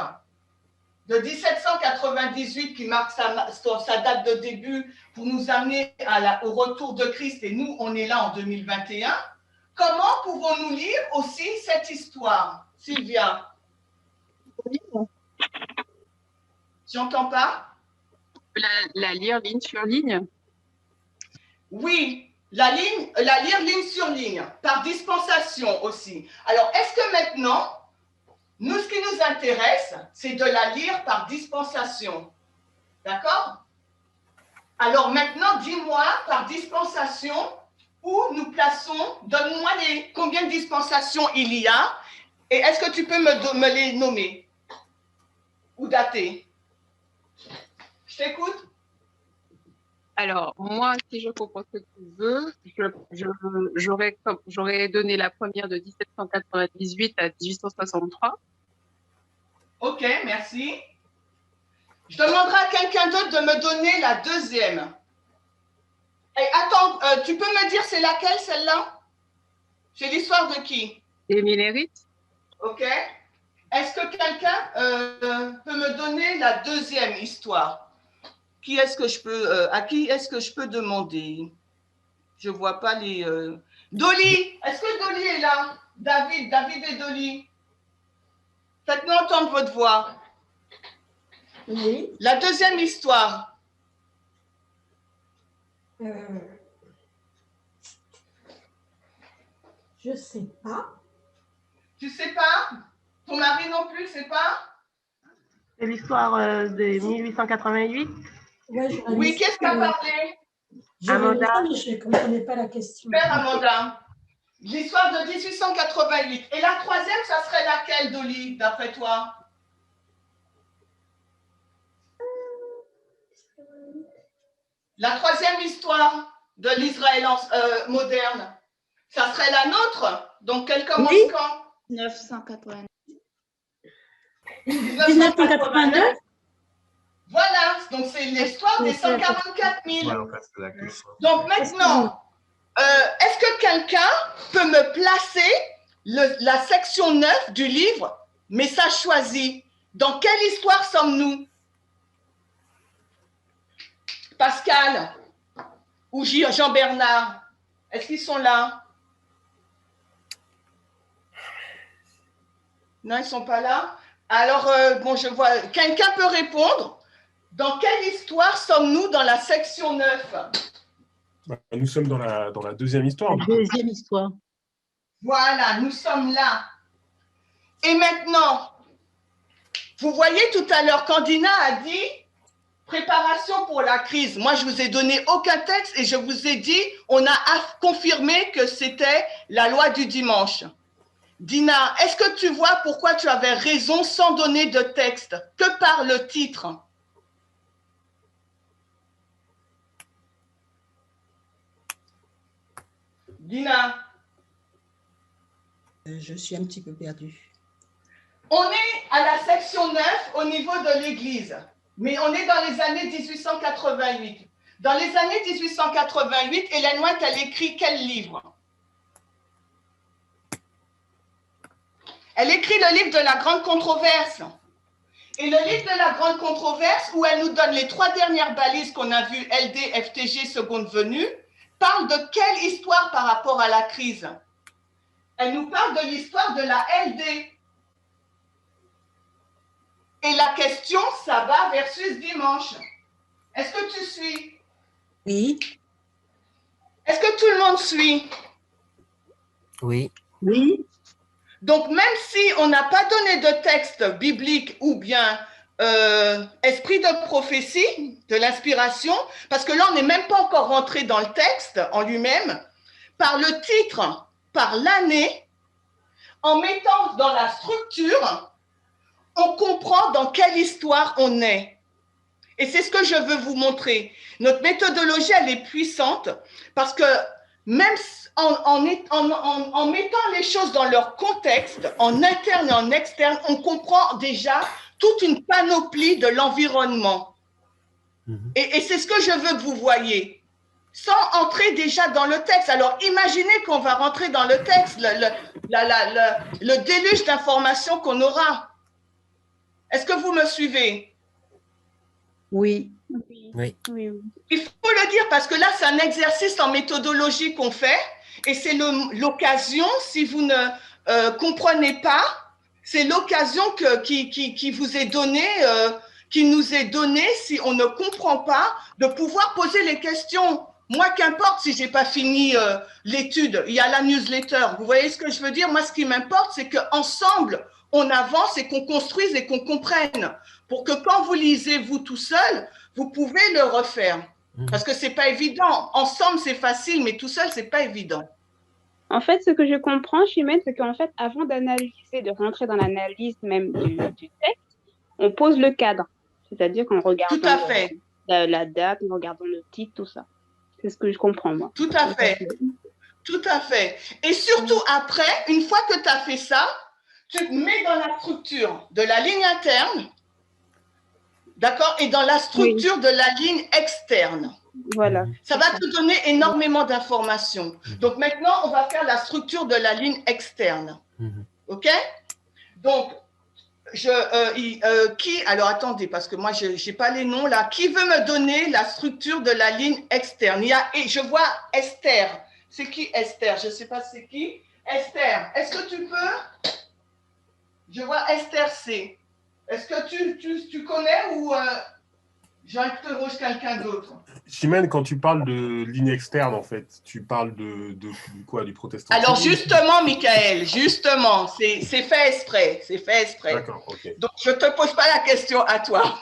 A: de 1798 qui marque sa date de début pour nous amener au retour de Christ, et nous, on est là en 2021, comment pouvons-nous lire aussi cette histoire, Sylvia? J'entends pas?
B: La lire ligne sur ligne?
A: Oui, la lire ligne sur ligne, par dispensation aussi. Alors, est-ce que maintenant, nous, ce qui nous intéresse, c'est de la lire par dispensation? D'accord? Alors maintenant, dis-moi, par dispensation, où nous plaçons, donne-moi combien de dispensations il y a, et est-ce que tu peux me les nommer ou dater? Je t'écoute.
B: Alors, moi, si je comprends ce que tu veux, j'aurais donné la première de 1798 à 1863.
A: OK, merci. Je demanderai à quelqu'un d'autre de me donner la deuxième. Et attends, tu peux me dire c'est laquelle celle-là? C'est l'histoire de qui?
O: Émile Hérite.
A: Ok. Est-ce que quelqu'un peut me donner la deuxième histoire? Qui est-ce que je peux, à qui est-ce que je peux demander? Je ne vois pas les... Dolly, est-ce que Dolly est là? David et Dolly. Faites-nous entendre votre voix.
N: Oui.
A: La deuxième histoire.
N: Je sais pas.
A: Tu sais pas? Ton mari non plus, c'est pas?
P: C'est l'histoire de 1888.
N: Ouais,
A: oui, qu'est-ce qu'a parlé?
P: Amanda.
N: Mais je ne comprenais pas la question.
A: Super, Amanda. L'histoire de 1888. Et la troisième, ça serait laquelle, Dolly, d'après toi? La troisième histoire de l'Israël moderne, ça serait la nôtre. Donc, elle commence quand?
O: 989.
N: 1989.
A: Voilà, donc c'est l'histoire des 144 000. Donc maintenant, est-ce que quelqu'un peut me placer la section 9 du livre Message choisi? Dans quelle histoire sommes-nous? Pascal ou Jean-Bernard, est-ce qu'ils sont là? Non, ils ne sont pas là. Alors, bon, je vois, quelqu'un peut répondre. Dans quelle histoire sommes-nous dans la section 9?
L: Nous sommes dans la deuxième histoire.
O: La deuxième histoire.
A: Voilà, nous sommes là. Et maintenant, vous voyez tout à l'heure, quand Dina a dit préparation pour la crise. Moi, je ne vous ai donné aucun texte et je vous ai dit, on a confirmé que c'était la loi du dimanche. Dina, est-ce que tu vois pourquoi tu avais raison sans donner de texte? Que par le titre? Dina.
H: Je suis un petit peu perdue.
A: On est à la section 9 au niveau de l'Église, mais on est dans les années 1888. Dans les années 1888, Ellen White, elle écrit quel livre? Elle écrit le livre de la grande controverse. Et le livre de la grande controverse, où elle nous donne les 3 dernières balises qu'on a vues, LD, FTG, seconde venue, parle de quelle histoire par rapport à la crise? Elle nous parle de l'histoire de la LD. Et la question, sabbat versus dimanche. Est-ce que tu suis?
H: Oui.
A: Est-ce que tout le monde suit?
C: Oui.
O: Oui.
A: Donc, même si on n'a pas donné de texte biblique ou bien esprit de prophétie, de l'inspiration, parce que là, on n'est même pas encore rentré dans le texte en lui-même, par le titre, par l'année, en mettant dans la structure, on comprend dans quelle histoire on est. Et c'est ce que je veux vous montrer. Notre méthodologie, elle est puissante parce que même en mettant les choses dans leur contexte, en interne et en externe, on comprend déjà toute une panoplie de l'environnement. Et c'est ce que je veux que vous voyez, sans entrer déjà dans le texte. Alors, imaginez qu'on va rentrer dans le texte, le déluge d'informations qu'on aura. Est-ce que vous me suivez?
H: Oui.
C: Oui.
A: Il faut le dire parce que là, c'est un exercice en méthodologie qu'on fait et c'est l'occasion, si vous ne comprenez pas, c'est l'occasion qui vous est donnée, qui nous est donnée, si on ne comprend pas, de pouvoir poser les questions. Moi, qu'importe si je n'ai pas fini l'étude, il y a la newsletter. Vous voyez ce que je veux dire? Moi, ce qui m'importe, c'est qu'ensemble, on avance et qu'on construise et qu'on comprenne pour que quand vous lisez vous tout seul, vous pouvez le refaire. Parce que ce n'est pas évident. Ensemble, c'est facile, mais tout seul, ce n'est pas évident.
E: En fait, ce que je comprends, Chimène, c'est qu'en fait, avant d'analyser, de rentrer dans l'analyse même du texte, on pose le cadre. C'est-à-dire qu'en regardant
A: tout à fait.
E: La date, en regardant le titre, tout ça. C'est ce que je comprends, moi.
A: Tout à fait. Tout à fait. Et surtout après, une fois que tu as fait ça, tu te mets dans la structure de la ligne interne D'accord? Et dans la structure de la ligne externe.
E: Voilà.
A: Ça va te donner énormément d'informations. Donc maintenant, on va faire la structure de la ligne externe. OK? Donc, alors attendez, parce que moi, je n'ai pas les noms là. Qui veut me donner la structure de la ligne externe? Et je vois Esther. C'est qui Esther? Je ne sais pas c'est qui. Esther, est-ce que tu peux? Je vois Esther C. Est-ce que tu connais ou j'interroge quelqu'un d'autre?
L: Chimène, quand tu parles de ligne externe, en fait, tu parles de quoi? Du protestantisme?
A: Alors justement, Michael, justement, c'est fait exprès. C'est fait exprès.
L: D'accord, ok.
A: Donc, je ne te pose pas la question à toi.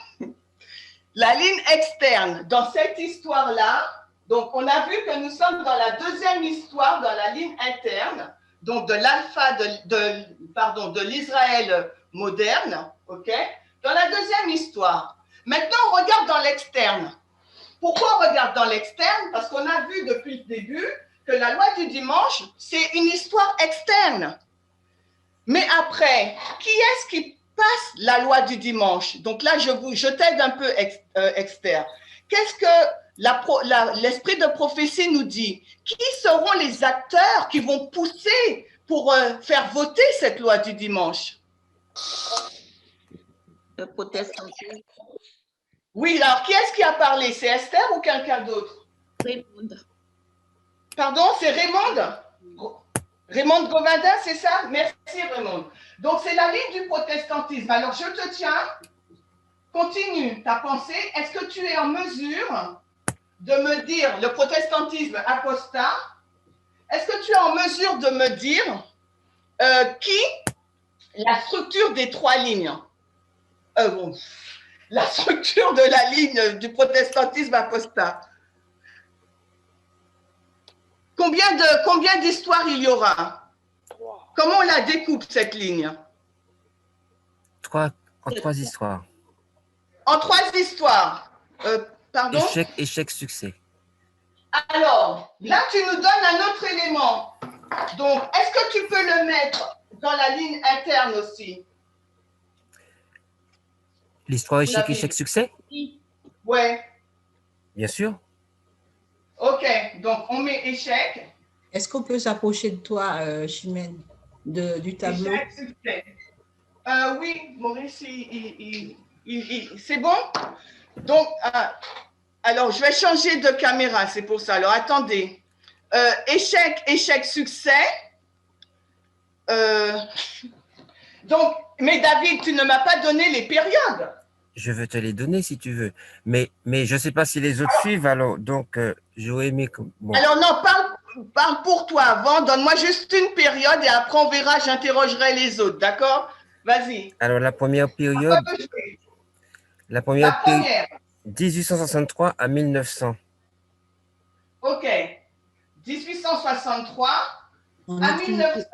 A: La ligne externe, dans cette histoire-là, donc on a vu que nous sommes dans la deuxième histoire, dans la ligne interne, donc de l'alpha de l'Israël moderne, ok? Dans la deuxième histoire. Maintenant, on regarde dans l'externe. Pourquoi on regarde dans l'externe? Parce qu'on a vu depuis le début que la loi du dimanche, c'est une histoire externe. Mais après, qui est-ce qui passe la loi du dimanche? Donc là, je t'aide un peu, Esther. Qu'est-ce que l'esprit de prophétie nous dit? Qui seront les acteurs qui vont pousser pour faire voter cette loi du dimanche?
O: Le protestantisme.
A: Oui, alors qui est-ce qui a parlé? C'est Esther ou quelqu'un d'autre?
O: Raymond.
A: Pardon, c'est Raymond? Raymond Govindin, c'est ça? Merci Raymond. Donc c'est la ligne du protestantisme. Alors je te tiens, continue ta pensée. Est-ce que tu es en mesure de me dire le protestantisme apostat? Est-ce que tu es en mesure de me dire la structure des trois lignes? La structure de la ligne du protestantisme apostat. Combien d'histoires il y aura? Comment on la découpe, cette ligne?
C: En trois histoires.
A: En trois histoires. Pardon?
C: Échec, succès.
A: Alors, là, tu nous donnes un autre élément. Donc, est-ce que tu peux le mettre dans la ligne interne aussi?
C: L'histoire échec, succès?
A: Ouais.
C: Bien sûr.
A: OK, donc on met échec.
H: Est-ce qu'on peut s'approcher de toi, Chimène, du tableau?
A: Échec, succès. Oui, Maurice, c'est bon? Donc, alors, je vais changer de caméra, c'est pour ça. Alors, attendez. Échec, succès. Donc, mais David, tu ne m'as pas donné les périodes.
C: Je veux te les donner si tu veux. Mais je ne sais pas si les autres suivent, alors donc j'aurais aimé... Bon.
A: Alors non, parle pour toi avant, donne-moi juste une période et après on verra, j'interrogerai les autres, d'accord? Vas-y.
C: Alors la première période... La première période... 1863 à 1900.
A: Ok. 1863 à 1900.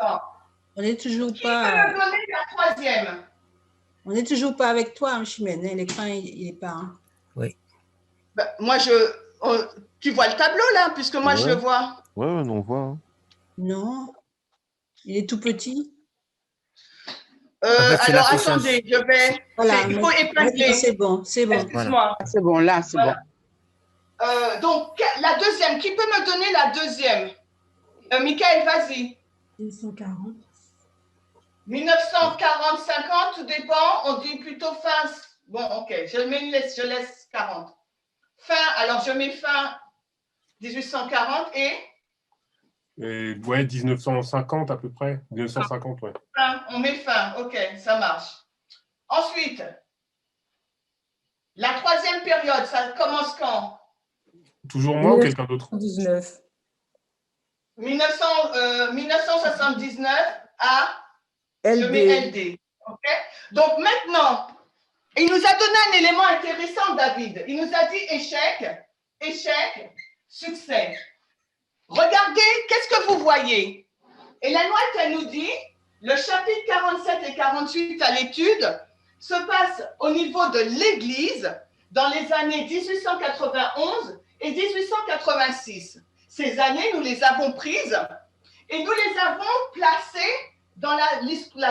H: On n'est toujours
A: Qui
H: pas...
A: peut me donner la troisième?
H: On n'est toujours pas avec toi, hein, Chimène. L'écran, il n'est pas... Hein.
C: Oui.
A: Ben, moi, tu vois le tableau, là, puisque moi, je le vois.
G: Ouais, on voit. Hein.
H: Non. Il est tout petit.
A: Alors, attendez, je vais...
H: Voilà,
A: il faut épingler.
H: C'est bon, c'est bon.
A: Excuse-moi.
M: C'est bon, là, c'est bon.
A: Donc, la deuxième, qui peut me donner la deuxième? Michael, vas-y.
N: 1940.
A: 1940, 50, tout dépend. On dit plutôt fin. Bon, ok, je laisse 40. Fin, alors je mets fin 1840 et
L: ouais, 1950 à peu près. 1950, ouais.
A: Fin, on met fin, ok, ça marche. Ensuite, la troisième période, ça commence quand?
L: Toujours moi ou quelqu'un d'autre?
A: 1979 à...
H: LD.
A: Je mets LD. Okay? Donc maintenant, il nous a donné un élément intéressant, David. Il nous a dit échec, succès. Regardez, qu'est-ce que vous voyez? Et la loi, elle nous dit, le chapitre 47 et 48 à l'étude se passe au niveau de l'Église dans les années 1891 et 1886. Ces années, nous les avons prises et nous les avons placées dans la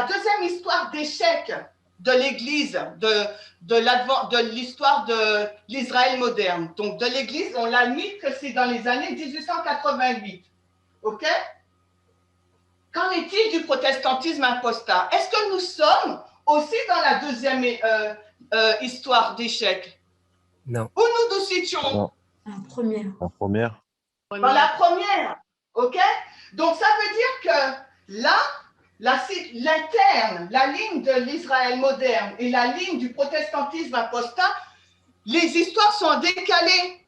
A: deuxième histoire d'échec de l'Église, de l'histoire de l'Israël moderne. Donc, de l'Église, on l'a mis que c'est dans les années 1888. OK? Qu'en est-il du protestantisme apostat? Est-ce que nous sommes aussi dans la deuxième histoire d'échec?
C: Non.
A: Où nous nous situons?
G: Non.
N: La première.
G: La première.
A: Dans la première. OK? Donc, ça veut dire que là, l'interne, la ligne de l'Israël moderne et la ligne du protestantisme apostat, les histoires sont décalées.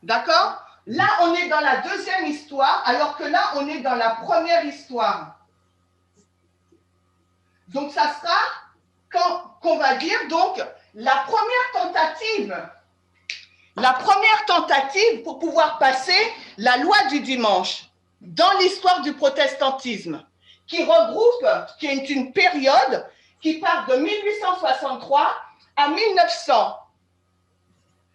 A: D'accord? Là, on est dans la deuxième histoire, alors que là, on est dans la première histoire. Donc, ça sera qu'on va dire, donc, la première tentative pour pouvoir passer la loi du dimanche dans l'histoire du protestantisme, qui est une période qui part de 1863 à 1900.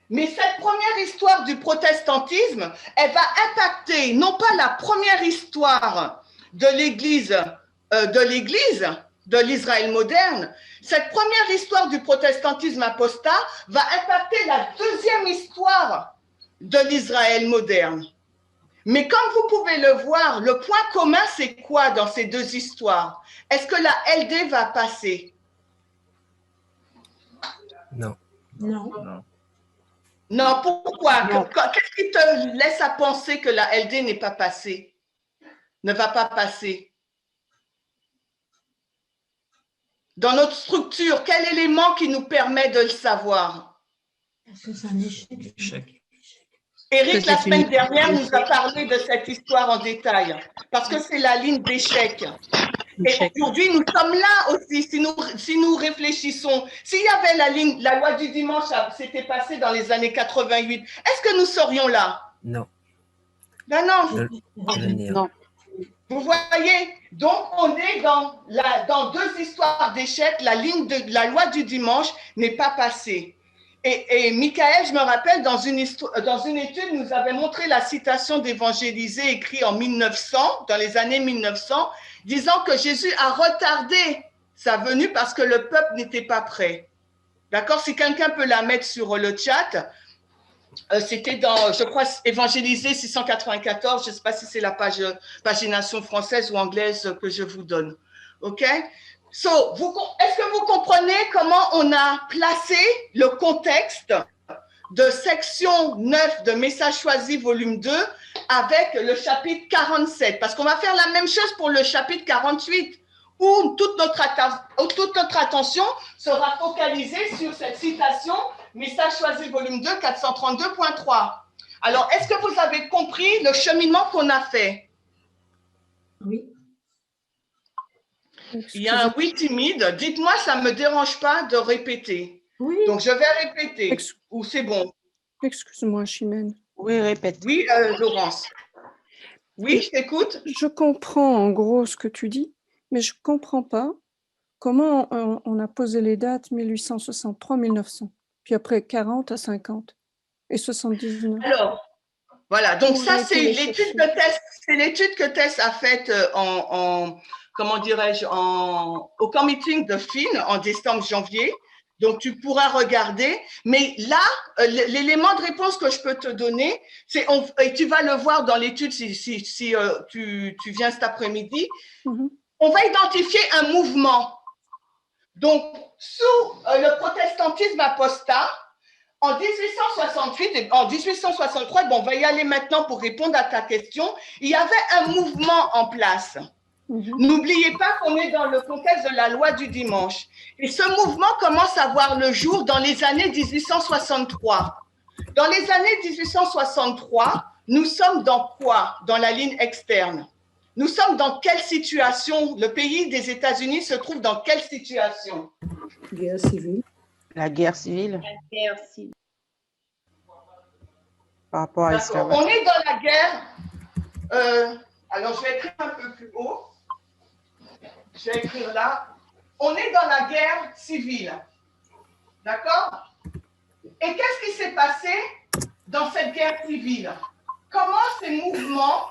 A: Mais cette première histoire du protestantisme, elle va impacter non pas la première histoire de l'Église, de l'Israël moderne, cette première histoire du protestantisme apostat va impacter la deuxième histoire de l'Israël moderne. Mais comme vous pouvez le voir, le point commun, c'est quoi dans ces deux histoires? Est-ce que la LD va passer?
C: Non.
N: Non.
A: Non, pourquoi? Qu'est-ce qui te laisse à penser que la LD n'est pas passée? Ne va pas passer? Dans notre structure, quel élément qui nous permet de le savoir?
N: Parce que c'est un échec.
A: Éric, la semaine dernière, nous a parlé de cette histoire en détail, parce que c'est la ligne d'échec. Et aujourd'hui, nous sommes là aussi, si nous réfléchissons. S'il y avait la loi du dimanche, s'était passée dans les années 88, est-ce que nous serions là?
C: Non.
A: Ben non.
C: Non.
A: Vous voyez, donc on est dans deux histoires d'échecs. La ligne de la loi du dimanche n'est pas passée. Et Michael, je me rappelle, dans une étude, nous avait montré la citation d'Évangélisée écrite en 1900, dans les années 1900, disant que Jésus a retardé sa venue parce que le peuple n'était pas prêt. D'accord? Si quelqu'un peut la mettre sur le chat, c'était dans, je crois, Évangélisée 694, je ne sais pas si c'est la pagination française ou anglaise que je vous donne. OK? Est-ce que vous comprenez comment on a placé le contexte de section 9 de Messages choisis, volume 2, avec le chapitre 47? Parce qu'on va faire la même chose pour le chapitre 48, où toute notre attention sera focalisée sur cette citation, Messages choisis, volume 2, 432.3. Alors, est-ce que vous avez compris le cheminement qu'on a fait?
N: Oui.
A: Il y a un oui timide. Dites-moi, ça ne me dérange pas de répéter.
N: Oui.
A: Donc, je vais répéter. Ou c'est bon?
Q: Excuse-moi, Chimène.
M: Oui, répète.
A: Oui, Laurence. Oui, je t'écoute.
Q: Je comprends en gros ce que tu dis, mais je ne comprends pas comment on a posé les dates 1863-1900, puis après 40 à 50 et 79.
A: Alors, voilà. Donc, ça, c'est l'étude de Tess. C'est l'étude que Tess a faite comment dirais-je, au camp meeting de Finn en décembre-janvier. Donc, tu pourras regarder. Mais là, l'élément de réponse que je peux te donner, c'est, et tu vas le voir dans l'étude si tu viens cet après-midi, on va identifier un mouvement. Donc, sous le protestantisme apostat, en 1868 et en 1863, bon, on va y aller maintenant pour répondre à ta question, il y avait un mouvement en place. N'oubliez pas qu'on est dans le contexte de la loi du dimanche. Et ce mouvement commence à voir le jour dans les années 1863. Dans les années 1863, nous sommes dans quoi? Dans la ligne externe. Nous sommes dans quelle situation? Le pays des États-Unis se trouve dans quelle situation?
H: Guerre civile.
M: La guerre civile.
O: La guerre civile.
M: Par rapport à l'esclavage.
A: On est dans la guerre. Alors, je vais écrire un peu plus haut. Je vais écrire là. On est dans la guerre civile. D'accord? Et qu'est-ce qui s'est passé dans cette guerre civile? Comment ces mouvements,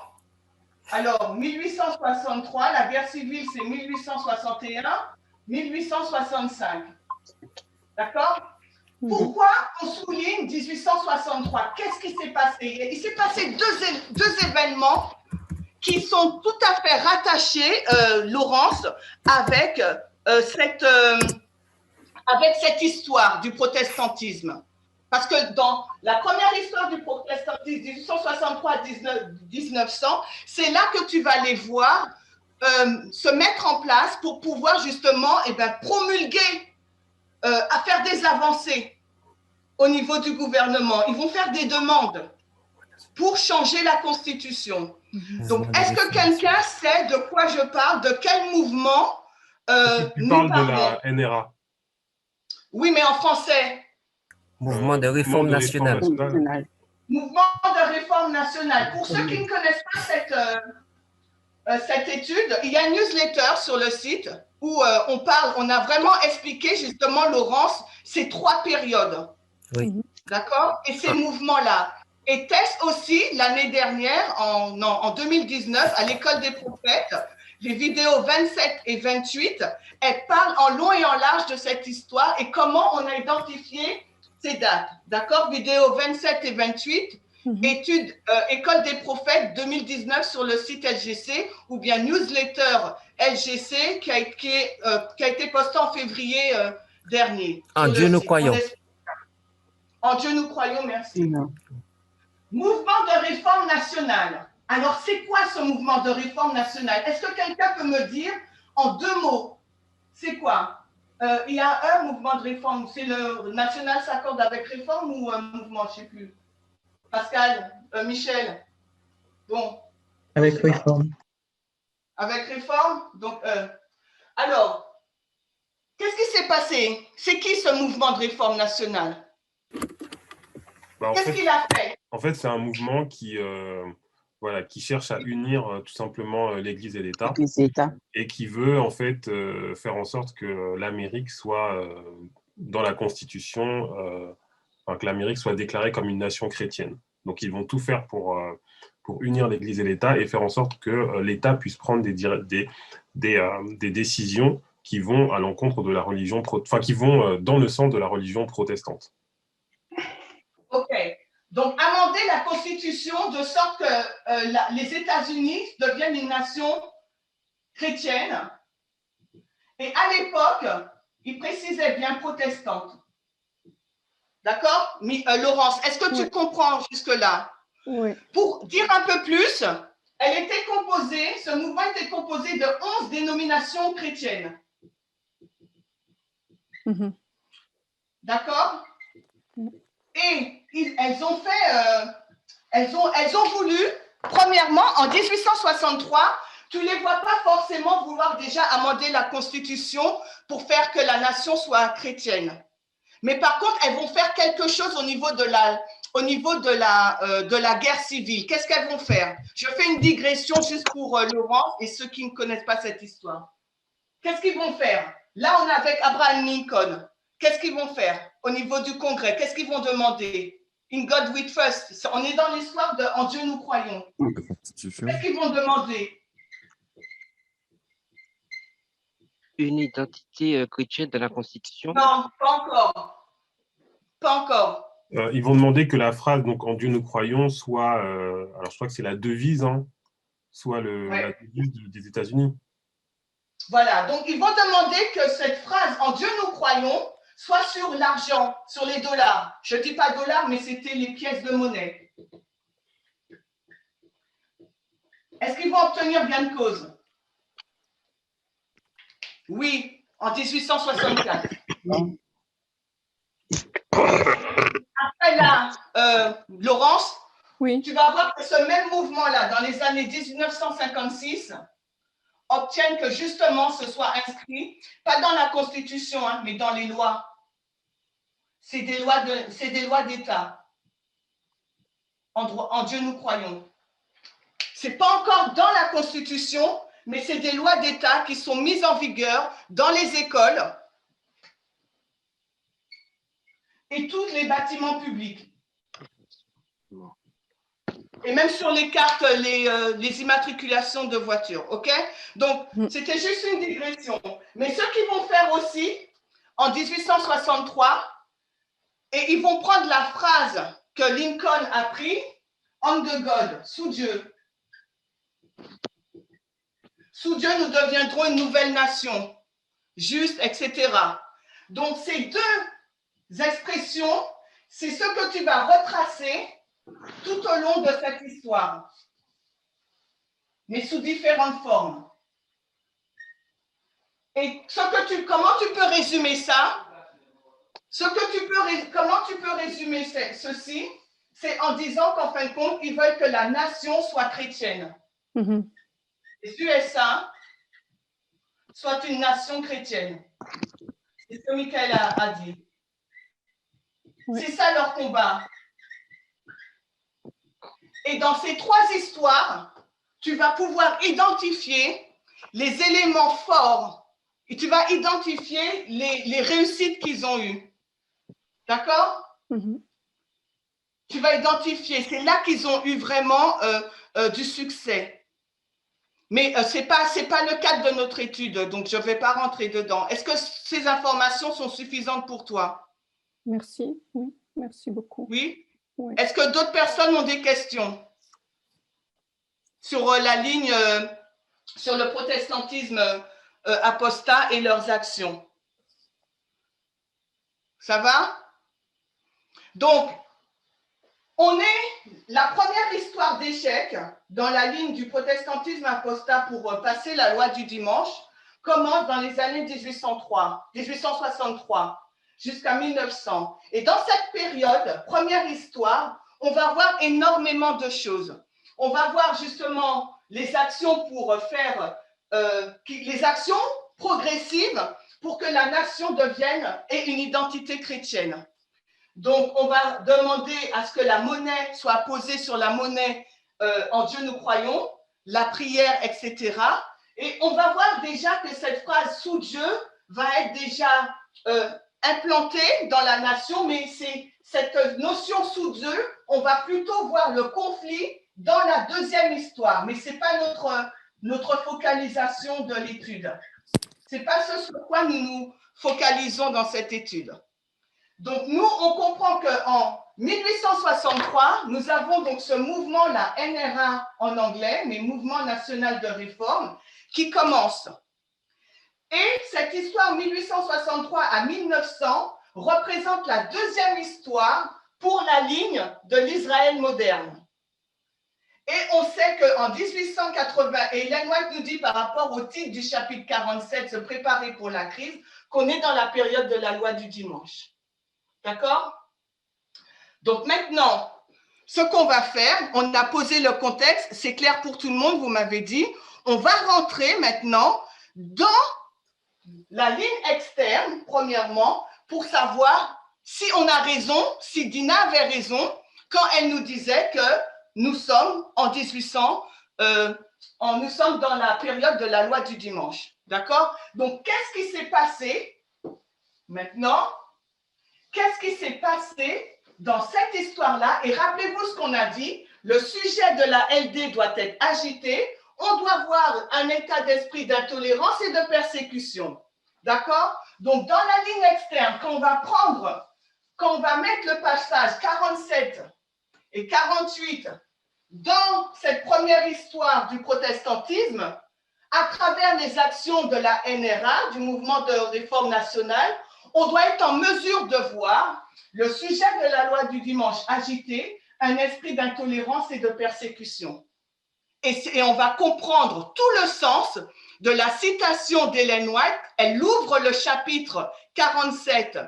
A: alors 1863, la guerre civile c'est 1861, 1865. D'accord? Pourquoi on souligne 1863? Qu'est-ce qui s'est passé? Il s'est passé deux événements qui sont tout à fait rattachés, Laurence, avec cette histoire du protestantisme. Parce que dans la première histoire du protestantisme, 1863 à 1900, c'est là que tu vas les voir se mettre en place pour pouvoir justement promulguer, à faire des avancées au niveau du gouvernement. Ils vont faire des demandes pour changer la Constitution. Donc, est-ce que quelqu'un sait de quoi je parle, de quel mouvement
L: Tu parles de la NRA.
A: Oui, mais en français.
C: Mouvement de réforme nationale.
A: Mouvement de réforme nationale. Pour ceux qui ne connaissent pas cette étude, il y a une newsletter sur le site où on a vraiment expliqué justement, Laurence, ces trois périodes.
C: Oui.
A: D'accord? Et ces mouvements-là. Et Tess aussi, l'année dernière, en 2019, à l'École des prophètes, les vidéos 27 et 28, elles parlent en long et en large de cette histoire et comment on a identifié ces dates. D'accord? Vidéo 27 et 28, étude École des prophètes 2019 sur le site LGC, ou bien newsletter LGC qui a été postée en février dernier.
C: En Dieu nous croyons.
A: En Dieu nous croyons, merci. Mouvement de réforme nationale. Alors, c'est quoi ce mouvement de réforme nationale? Est-ce que quelqu'un peut me dire en deux mots, c'est quoi? Il y a un mouvement de réforme, c'est le national s'accorde avec réforme ou un mouvement, je ne sais plus. Pascal, Michel, bon.
R: Avec réforme.
A: Avec réforme, donc, alors, qu'est-ce qui s'est passé? C'est qui ce mouvement de réforme nationale? Qu'est-ce qu'il a fait?
L: En fait, c'est un mouvement qui cherche à unir tout simplement l'Église et l'État, et qui veut en fait faire en sorte que l'Amérique soit dans la Constitution, que l'Amérique soit déclarée comme une nation chrétienne. Donc, ils vont tout faire pour unir l'Église et l'État et faire en sorte que l'État puisse prendre des décisions qui vont à l'encontre de la religion, qui vont dans le sens de la religion protestante.
A: OK. Donc, amender la Constitution de sorte que les États-Unis deviennent une nation chrétienne. Et à l'époque, ils précisaient bien protestante. D'accord? Laurence, est-ce que tu comprends jusque-là?
Q: Oui.
A: Pour dire un peu plus, ce mouvement était composé de 11 dénominations chrétiennes. D'accord? Et elles ont voulu, premièrement, en 1863, tu ne les vois pas forcément vouloir déjà amender la Constitution pour faire que la nation soit chrétienne. Mais par contre, elles vont faire quelque chose au niveau de la guerre civile. Qu'est-ce qu'elles vont faire? Je fais une digression juste pour Laurent et ceux qui ne connaissent pas cette histoire. Qu'est-ce qu'ils vont faire? Là, on est avec Abraham Lincoln. Qu'est-ce qu'ils vont faire au niveau du Congrès? Qu'est-ce qu'ils vont demander? In God we trust. On est dans l'histoire de En Dieu nous croyons. Qu'est-ce qu'ils vont demander?
S: Une identité chrétienne de la Constitution?
A: Non, pas encore. Pas encore.
L: Ils vont demander que la phrase donc En Dieu nous croyons soit, alors je crois que c'est la devise, soit la devise des États-Unis.
A: Voilà, donc ils vont demander que cette phrase En Dieu nous croyons soit sur l'argent, sur les dollars. Je ne dis pas dollars, mais c'était les pièces de monnaie. Est-ce qu'ils vont obtenir gain de cause? Oui, en 1864. Après là, Laurence, tu vas voir que ce même mouvement-là, dans les années 1956, obtiennent que justement ce soit inscrit, pas dans la Constitution, mais dans les lois. C'est des lois d'État. En Dieu nous croyons. Ce n'est pas encore dans la Constitution, mais c'est des lois d'État qui sont mises en vigueur dans les écoles et tous les bâtiments publics. Et même sur les cartes, les immatriculations de voitures, OK? Donc, c'était juste une digression. Mais ce qu'ils vont faire aussi, en 1863, et ils vont prendre la phrase que Lincoln a prise, « Under God », sous Dieu. Sous Dieu, nous deviendrons une nouvelle nation, juste, etc. Donc, ces deux expressions, c'est ce que tu vas retracer tout au long de cette histoire, mais sous différentes formes. Et comment tu peux résumer ça? Comment tu peux résumer ceci? C'est en disant qu'en fin de compte, ils veulent que la nation soit chrétienne. Les USA soient une nation chrétienne. C'est ce que Michael a dit. Oui. C'est ça leur combat. Et dans ces trois histoires, tu vas pouvoir identifier les éléments forts et tu vas identifier les réussites qu'ils ont eues. D'accord? Tu vas identifier, c'est là qu'ils ont eu vraiment du succès. Mais ce n'est pas le cadre de notre étude, donc je ne vais pas rentrer dedans. Est-ce que ces informations sont suffisantes pour toi?
Q: Merci, oui, merci beaucoup.
A: Oui? Oui. Est-ce que d'autres personnes ont des questions sur la ligne, sur le protestantisme apostat et leurs actions? Ça va? Donc, la première histoire d'échec dans la ligne du protestantisme apostat pour passer la loi du dimanche commence dans les années 1863 jusqu'à 1900. Et dans cette période, première histoire, on va voir énormément de choses. On va voir justement les actions pour faire, les actions progressives pour que la nation devienne et une identité chrétienne. Donc, on va demander à ce que la monnaie soit posée sur la monnaie en Dieu nous croyons, la prière, etc. Et on va voir déjà que cette phrase sous Dieu va être déjà implantée dans la nation, mais c'est cette notion sous Dieu, on va plutôt voir le conflit dans la deuxième histoire, mais ce n'est pas notre focalisation de l'étude. Ce n'est pas ce sur quoi nous nous focalisons dans cette étude. Donc, nous, on comprend qu'en 1863, nous avons donc ce mouvement, la NRA en anglais, mais Mouvement national de réforme, qui commence. Et cette histoire 1863 à 1900 représente la deuxième histoire pour la ligne de l'Israël moderne. Et on sait qu'en 1880, et Ellen White nous dit par rapport au titre du chapitre 47, se préparer pour la crise, qu'on est dans la période de la loi du dimanche. D'accord? Donc maintenant, ce qu'on va faire, on a posé le contexte, c'est clair pour tout le monde, vous m'avez dit, on va rentrer maintenant dans la ligne externe, premièrement, pour savoir si on a raison, si Dina avait raison, quand elle nous disait que nous sommes en 1800, nous sommes dans la période de la loi du dimanche. D'accord? Donc, qu'est-ce qui s'est passé maintenant? Qu'est-ce qui s'est passé dans cette histoire-là? Et rappelez-vous ce qu'on a dit, le sujet de la LD doit être agité, on doit avoir un état d'esprit d'intolérance et de persécution. D'accord? Donc, dans la ligne externe, quand on va mettre le passage 47 et 48 dans cette première histoire du protestantisme, à travers les actions de la NRA, du mouvement de réforme nationale, on doit être en mesure de voir le sujet de la loi du dimanche agité, un esprit d'intolérance et de persécution. Et on va comprendre tout le sens de la citation d'Ellen White. Elle ouvre le chapitre 47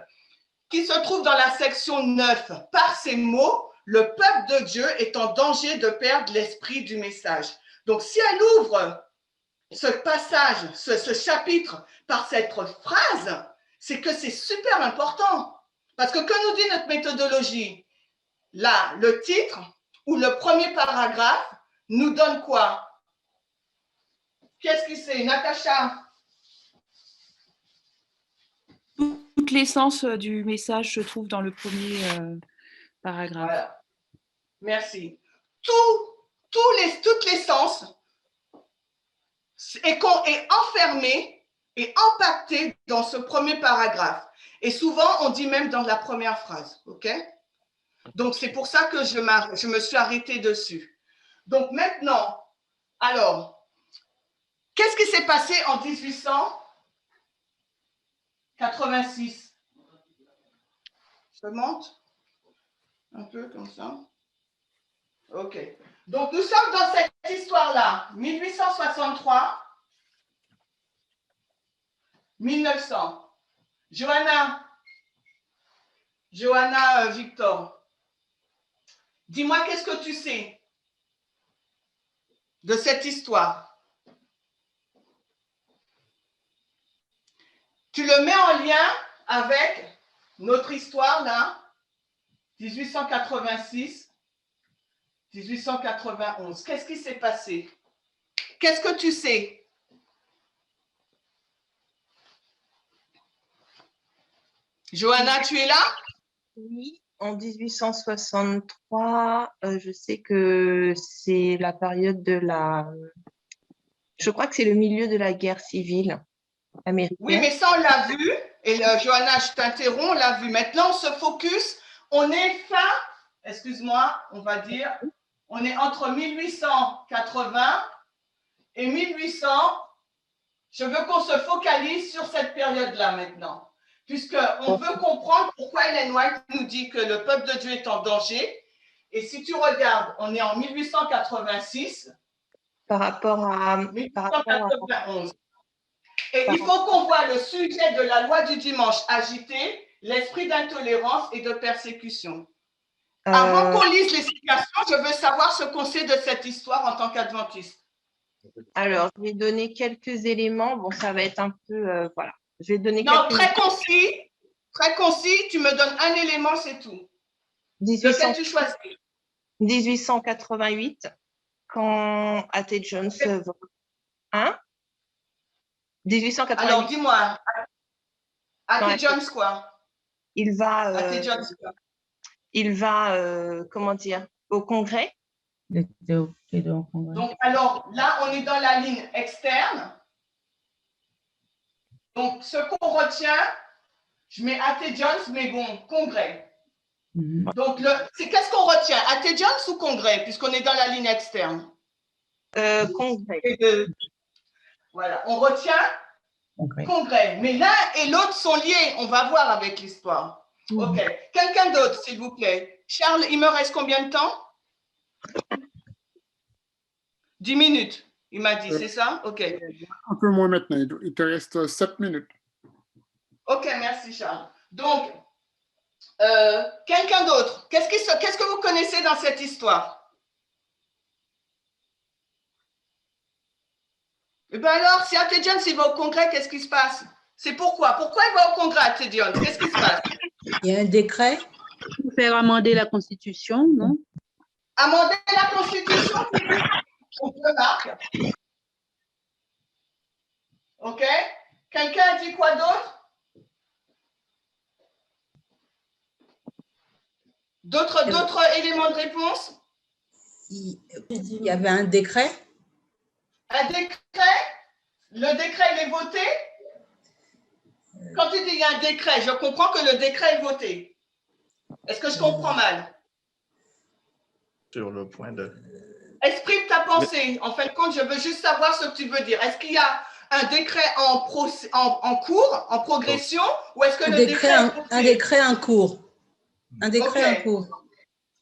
A: qui se trouve dans la section 9 par ces mots, le peuple de Dieu est en danger de perdre l'esprit du message. Donc, si elle ouvre ce passage, ce chapitre par cette phrase, c'est que c'est super important. Parce que nous dit notre méthodologie? Là, le titre ou le premier paragraphe nous donne quoi? Qu'est-ce que c'est, Natacha?
B: Tout l'essence du message se trouve dans le premier paragraphe.
A: Voilà. Merci. toutes les sens est enfermé et impacté dans ce premier paragraphe. Et souvent, on dit même dans la première phrase. OK? Donc, c'est pour ça que je me suis arrêtée dessus. Donc, maintenant, alors, qu'est-ce qui s'est passé en 1886? Je monte un peu comme ça. OK. Donc, nous sommes dans cette histoire-là, 1863, 1900. Johanna Victor, dis-moi qu'est-ce que tu sais de cette histoire? Tu le mets en lien avec notre histoire là, 1886, 1891. Qu'est-ce qui s'est passé? Qu'est-ce que tu sais? Johanna, tu es là?
R: Oui, en 1863, je sais que c'est la période de la... Je crois que c'est le milieu de la guerre civile américaine.
A: Oui, mais ça, on l'a vu. Et Johanna, je t'interromps, on l'a vu. Maintenant, on se focus. On est excuse-moi, on va dire, on est entre 1880 et 1800. Je veux qu'on se focalise sur cette période-là maintenant. Puisqu'on veut comprendre pourquoi Ellen White nous dit que le peuple de Dieu est en danger. Et si tu regardes, on est en 1886.
R: Par rapport à
A: 1891. Et il faut qu'on voit le sujet de la loi du dimanche agité, l'esprit d'intolérance et de persécution. Avant qu'on lise les citations, je veux savoir ce qu'on sait de cette histoire en tant qu'adventiste.
R: Alors, je vais donner quelques éléments. Bon, ça va être un peu... voilà. Je vais donner
A: très concis, tu me donnes un élément, c'est tout. Lequel tu choisis?
R: 1888, quand A.T. Jones... Hein? 1888.
A: Alors, dis-moi, A.T. Jones quoi?
R: Il va...
A: A.T. Jones quoi?
R: Il va, comment dire, au Congrès.
A: Donc, alors, là, on est dans la ligne externe. Donc, ce qu'on retient, je mets A.T. Jones, mais bon, Congrès. Donc, qu'est-ce qu'on retient? A.T. Jones ou Congrès, puisqu'on est dans la ligne externe?
R: Congrès.
A: Voilà, on retient Congrès. Mais l'un et l'autre sont liés, on va voir avec l'histoire. OK. Quelqu'un d'autre, s'il vous plaît. Charles, il me reste combien de temps? 10 minutes, il m'a dit, c'est ça? OK.
T: Un peu moins maintenant, il te reste 7 minutes.
A: OK, merci Charles. Donc, quelqu'un d'autre, qu'est-ce que vous connaissez dans cette histoire? Eh bien alors, si A.T. Jones il va au Congrès, qu'est-ce qui se passe? C'est pourquoi? Pourquoi il va au Congrès, A.T. Jones? Qu'est-ce qui se passe?
H: Il y a un décret
U: pour faire amender la Constitution, non?
A: Amender la Constitution, on remarque. OK? Quelqu'un a dit quoi d'autre? D'autres éléments de réponse?
H: Il y avait un décret.
A: Un décret? Le décret, il est voté? Quand tu dis il y a un décret, je comprends que le décret est voté. Est-ce que je comprends mal?
J: Sur le point de...
A: Exprime ta pensée. En fin de compte, je veux juste savoir ce que tu veux dire. Est-ce qu'il y a un décret en cours, en progression, ou est-ce que le décret est voté?
H: Un décret en cours. Un décret en cours.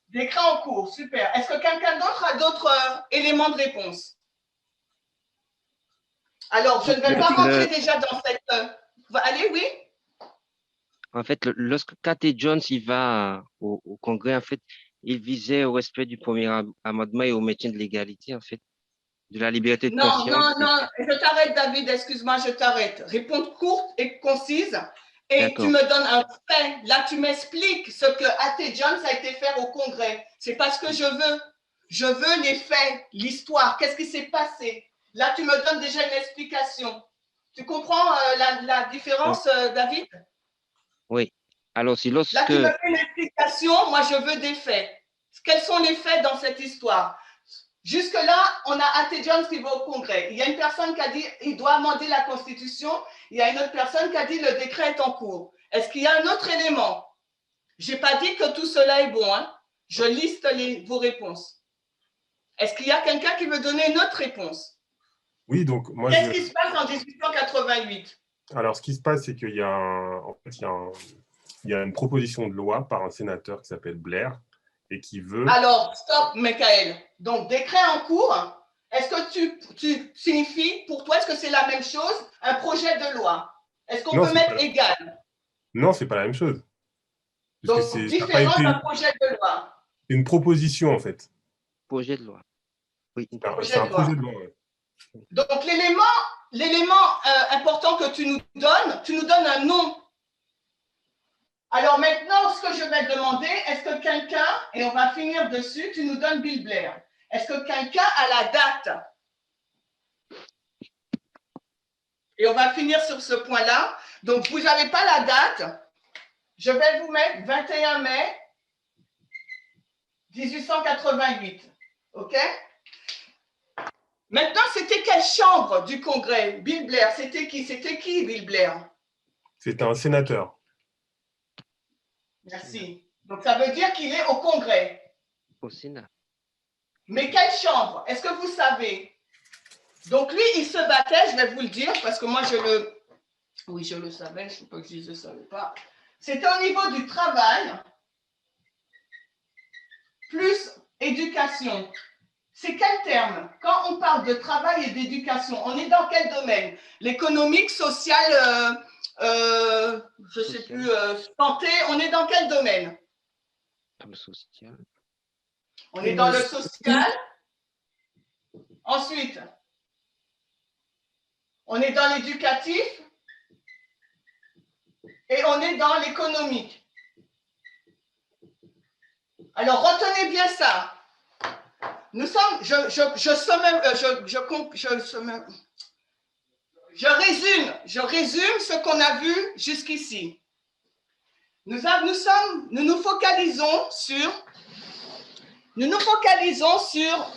A: Décret en cours, super. Est-ce que quelqu'un d'autre a d'autres éléments de réponse? Alors, je ne vais pas rentrer déjà dans cette... Allez, oui?
S: En fait, lorsque A.T. Jones il va au Congrès, en fait, il visait au respect du premier amendement et au maintien de l'égalité, en fait, de la liberté de conscience.
A: Non, je t'arrête, David, excuse-moi, je t'arrête. Réponse courte et concise. Et tu me donnes un fait. Là, tu m'expliques ce que A.T. Jones a été faire au Congrès. C'est parce que je veux. Je veux les faits, l'histoire. Qu'est-ce qui s'est passé? Là, tu me donnes déjà une explication. Tu comprends la différence, David?
S: Oui. Alors, si lorsque...
A: Là, tu me fais une explication, moi, je veux des faits. Quels sont les faits dans cette histoire? Jusque-là, on a A.T. Jones qui va au Congrès. Il y a une personne qui a dit il doit amender la Constitution. Il y a une autre personne qui a dit le décret est en cours. Est-ce qu'il y a un autre élément? Je n'ai pas dit que tout cela est bon. Hein? Je liste vos réponses. Est-ce qu'il y a quelqu'un qui veut donner une autre réponse?
L: Oui, donc moi.
A: Qu'est-ce qui se passe en 1888?
L: Alors, ce qui se passe, c'est qu'il y a, il y a une proposition de loi par un sénateur qui s'appelle Blair et qui veut.
A: Alors, stop, Michael. Donc, décret en cours. Est-ce que tu signifies, pour toi, est-ce que c'est la même chose, un projet de loi? Est-ce qu'on peut mettre égal?
L: Non, ce n'est pas la même chose.
A: Donc, différent d'un projet de loi.
L: Une proposition, en fait.
S: Projet de loi. Oui,
L: c'est un projet de loi. Ouais.
A: Donc, l'élément important que tu nous donnes un nom. Alors maintenant, ce que je vais demander, est-ce que quelqu'un, et on va finir dessus, tu nous donnes Bill Blair. Est-ce que quelqu'un a la date? Et on va finir sur ce point-là. Donc, vous n'avez pas la date. Je vais vous mettre 21 mai 1888. OK? Maintenant, c'était quelle chambre du Congrès? Bill Blair, c'était qui? C'était qui, Bill Blair?
L: C'était un sénateur.
A: Merci. Donc, ça veut dire qu'il est au Congrès.
S: Au Sénat. Mais
A: quelle chambre? Est-ce que vous savez? Donc, lui, il se battait, je vais vous le dire, parce que moi, oui, je le savais, je ne sais pas que je ne le savais pas. C'était au niveau du travail, plus éducation. C'est quel terme? Quand on parle de travail et d'éducation, on est dans quel domaine? L'économique, social, je ne sais plus, santé, on est dans quel domaine?
S: Dans le social.
A: On est dans le social. Ensuite, on est dans l'éducatif et on est dans l'économique. Alors, retenez bien ça. Nous sommes, je résume ce qu'on a vu jusqu'ici. Nous nous focalisons sur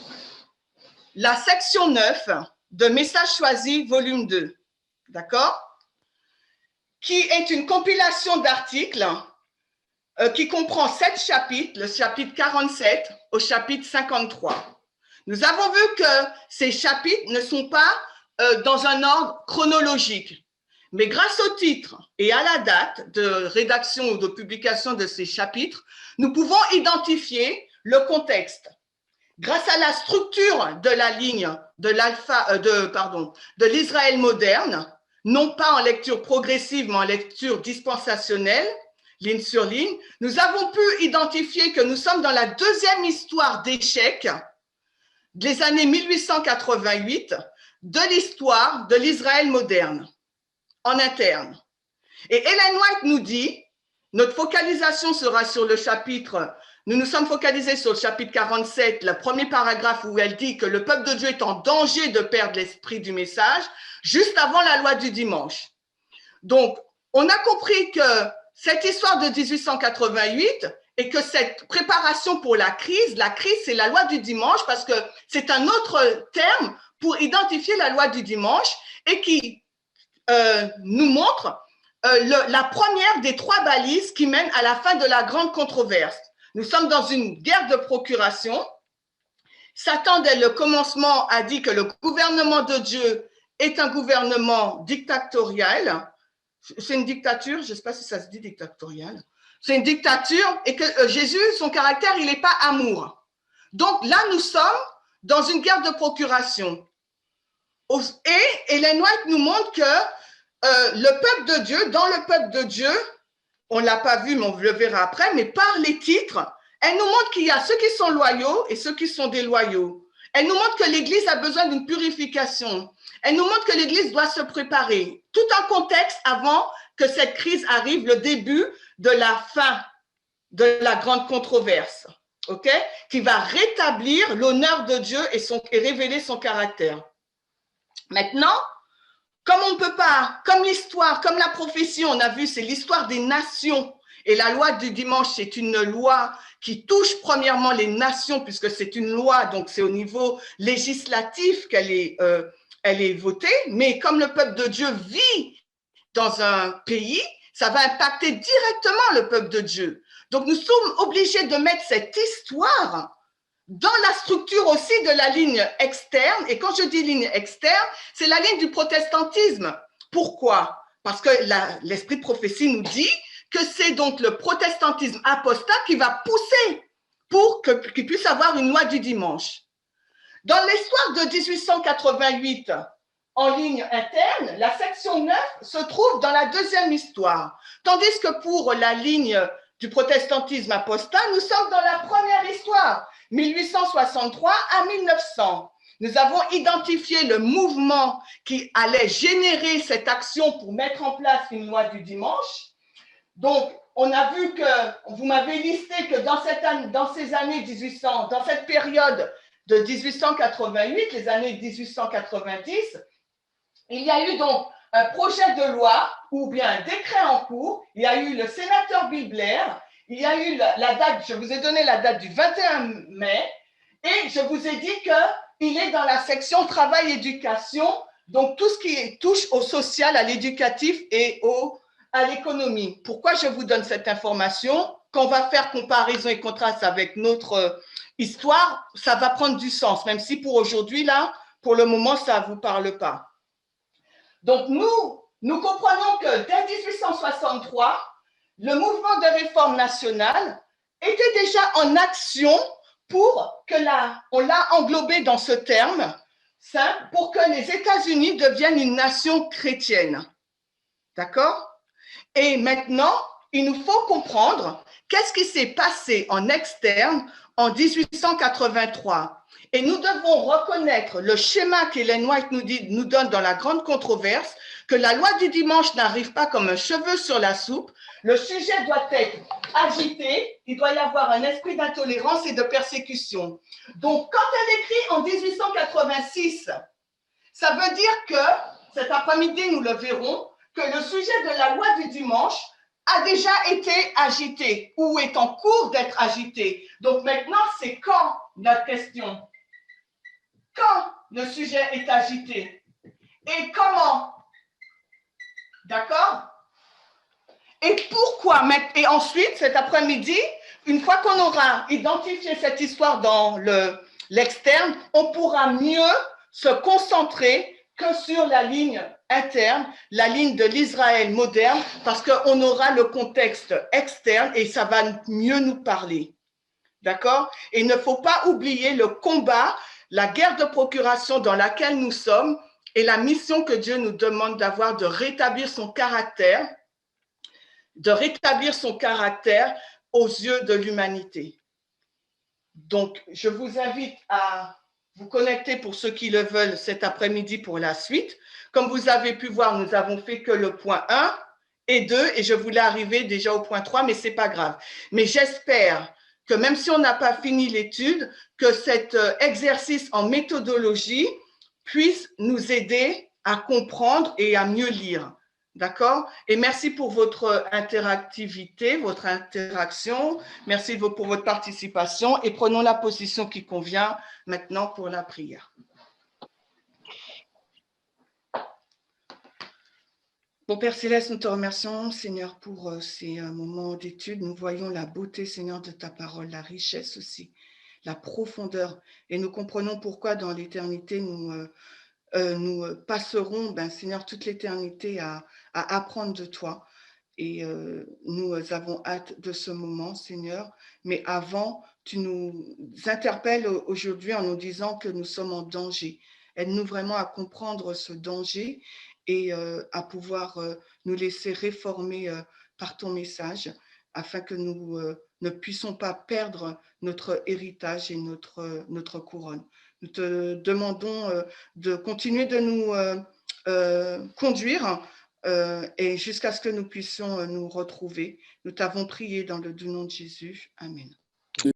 A: la section 9 de Messages choisis, volume 2. D'accord? Qui est une compilation d'articles qui comprend 7 chapitres, le chapitre 47 au chapitre 53. Nous avons vu que ces chapitres ne sont pas dans un ordre chronologique, mais grâce au titre et à la date de rédaction ou de publication de ces chapitres, nous pouvons identifier le contexte. Grâce à la structure de la ligne de l'Israël moderne, non pas en lecture progressive, mais en lecture dispensationelle, ligne sur ligne, nous avons pu identifier que nous sommes dans la deuxième histoire d'échec des années 1888 de l'histoire de l'Israël moderne, en interne. Et Ellen White nous dit, notre focalisation sera sur le chapitre, nous nous sommes focalisés sur le chapitre 47, le premier paragraphe où elle dit que le peuple de Dieu est en danger de perdre l'esprit du message, juste avant la loi du dimanche. Donc, on a compris que cette histoire de 1888 et que cette préparation pour la crise, c'est la loi du dimanche parce que c'est un autre terme pour identifier la loi du dimanche et qui nous montre la première des 3 balises qui mènent à la fin de la grande controverse. Nous sommes dans une guerre de procuration. Satan, dès le commencement, a dit que le gouvernement de Dieu est un gouvernement dictatorial. C'est une dictature, je ne sais pas si ça se dit dictatorial. C'est une dictature et que Jésus, son caractère, il n'est pas amour. Donc là, nous sommes dans une guerre de procuration. Et Ellen White nous montre que le peuple de Dieu, dans le peuple de Dieu, on ne l'a pas vu, mais on le verra après, mais par les titres, elle nous montre qu'il y a ceux qui sont loyaux et ceux qui sont déloyaux. Elle nous montre que l'Église a besoin d'une purification. Elle nous montre que l'Église doit se préparer. Tout un contexte avant que cette crise arrive, le début de la fin de la grande controverse, okay? Qui va rétablir l'honneur de Dieu et révéler son caractère. Maintenant, comme on ne peut pas, comme l'histoire, comme la prophétie, on a vu, c'est l'histoire des nations Et la loi du dimanche, c'est une loi qui touche premièrement les nations, puisque c'est une loi, donc c'est au niveau législatif qu'elle est votée. Mais comme le peuple de Dieu vit dans un pays, ça va impacter directement le peuple de Dieu. Donc, nous sommes obligés de mettre cette histoire dans la structure aussi de la ligne externe. Et quand je dis ligne externe, c'est la ligne du protestantisme. Pourquoi? Parce que l'esprit de prophétie nous dit que c'est donc le protestantisme apostat qui va pousser pour qu'il puisse avoir une loi du dimanche. Dans l'histoire de 1888, en ligne interne, la section 9 se trouve dans la deuxième histoire. Tandis que pour la ligne du protestantisme apostat, nous sommes dans la première histoire, 1863 à 1900. Nous avons identifié le mouvement qui allait générer cette action pour mettre en place une loi du dimanche. Donc, on a vu que, vous m'avez listé que dans ces années 1800, dans cette période de 1888, les années 1890, il y a eu donc un projet de loi ou bien un décret en cours. Il y a eu le sénateur Bill Blair. Il y a eu la date, je vous ai donné la date du 21 mai et je vous ai dit qu'il est dans la section travail-éducation, donc tout ce qui touche au social, à l'éducatif et à l'économie. Pourquoi je vous donne cette information? Quand on va faire comparaison et contraste avec notre histoire, ça va prendre du sens, même si pour aujourd'hui, là, pour le moment, ça ne vous parle pas. Donc, nous comprenons que dès 1863, le mouvement de réforme nationale était déjà en action pour que on l'a englobé dans ce terme, simple, pour que les États-Unis deviennent une nation chrétienne. D'accord? Et maintenant, il nous faut comprendre qu'est-ce qui s'est passé en externe en 1883. Et nous devons reconnaître le schéma qu'Ellen White nous donne dans la grande controverse, que la loi du dimanche n'arrive pas comme un cheveu sur la soupe. Le sujet doit être agité, il doit y avoir un esprit d'intolérance et de persécution. Donc, quand elle écrit en 1886, ça veut dire que, cet après-midi, nous le verrons, que le sujet de la loi du dimanche a déjà été agité ou est en cours d'être agité. Donc maintenant, c'est quand notre question? Quand le sujet est agité? Et comment? D'accord? Et pourquoi? Et ensuite, cet après-midi, une fois qu'on aura identifié cette histoire dans l'externe, on pourra mieux se concentrer que sur la ligne interne, la ligne de l'Israël moderne, parce qu'on aura le contexte externe et ça va mieux nous parler. D'accord? Et il ne faut pas oublier le combat, la guerre de procuration dans laquelle nous sommes et la mission que Dieu nous demande d'avoir de rétablir son caractère aux yeux de l'humanité. Donc, je vous invite à vous connecter pour ceux qui le veulent cet après-midi pour la suite. Comme vous avez pu voir, nous avons fait que le point 1 et 2 et je voulais arriver déjà au point 3, mais ce n'est pas grave. Mais j'espère que même si on n'a pas fini l'étude, que cet exercice en méthodologie puisse nous aider à comprendre et à mieux lire. D'accord? Et merci pour votre interactivité, votre interaction. Merci pour votre participation et prenons la position qui convient maintenant pour la prière. Bon Père Céleste, nous te remercions, Seigneur, pour ces moments d'étude. Nous voyons la beauté, Seigneur, de ta parole, la richesse aussi, la profondeur. Et nous comprenons pourquoi dans l'éternité, nous passerons, Seigneur, toute l'éternité à apprendre de toi. Et nous avons hâte de ce moment, Seigneur. Mais avant, tu nous interpelles aujourd'hui en nous disant que nous sommes en danger. Aide-nous vraiment à comprendre ce danger et à pouvoir nous laisser réformer par ton message afin que nous ne puissions pas perdre notre héritage et notre couronne. Nous te demandons de continuer de nous conduire et jusqu'à ce que nous puissions nous retrouver. Nous t'avons prié dans le nom de Jésus. Amen.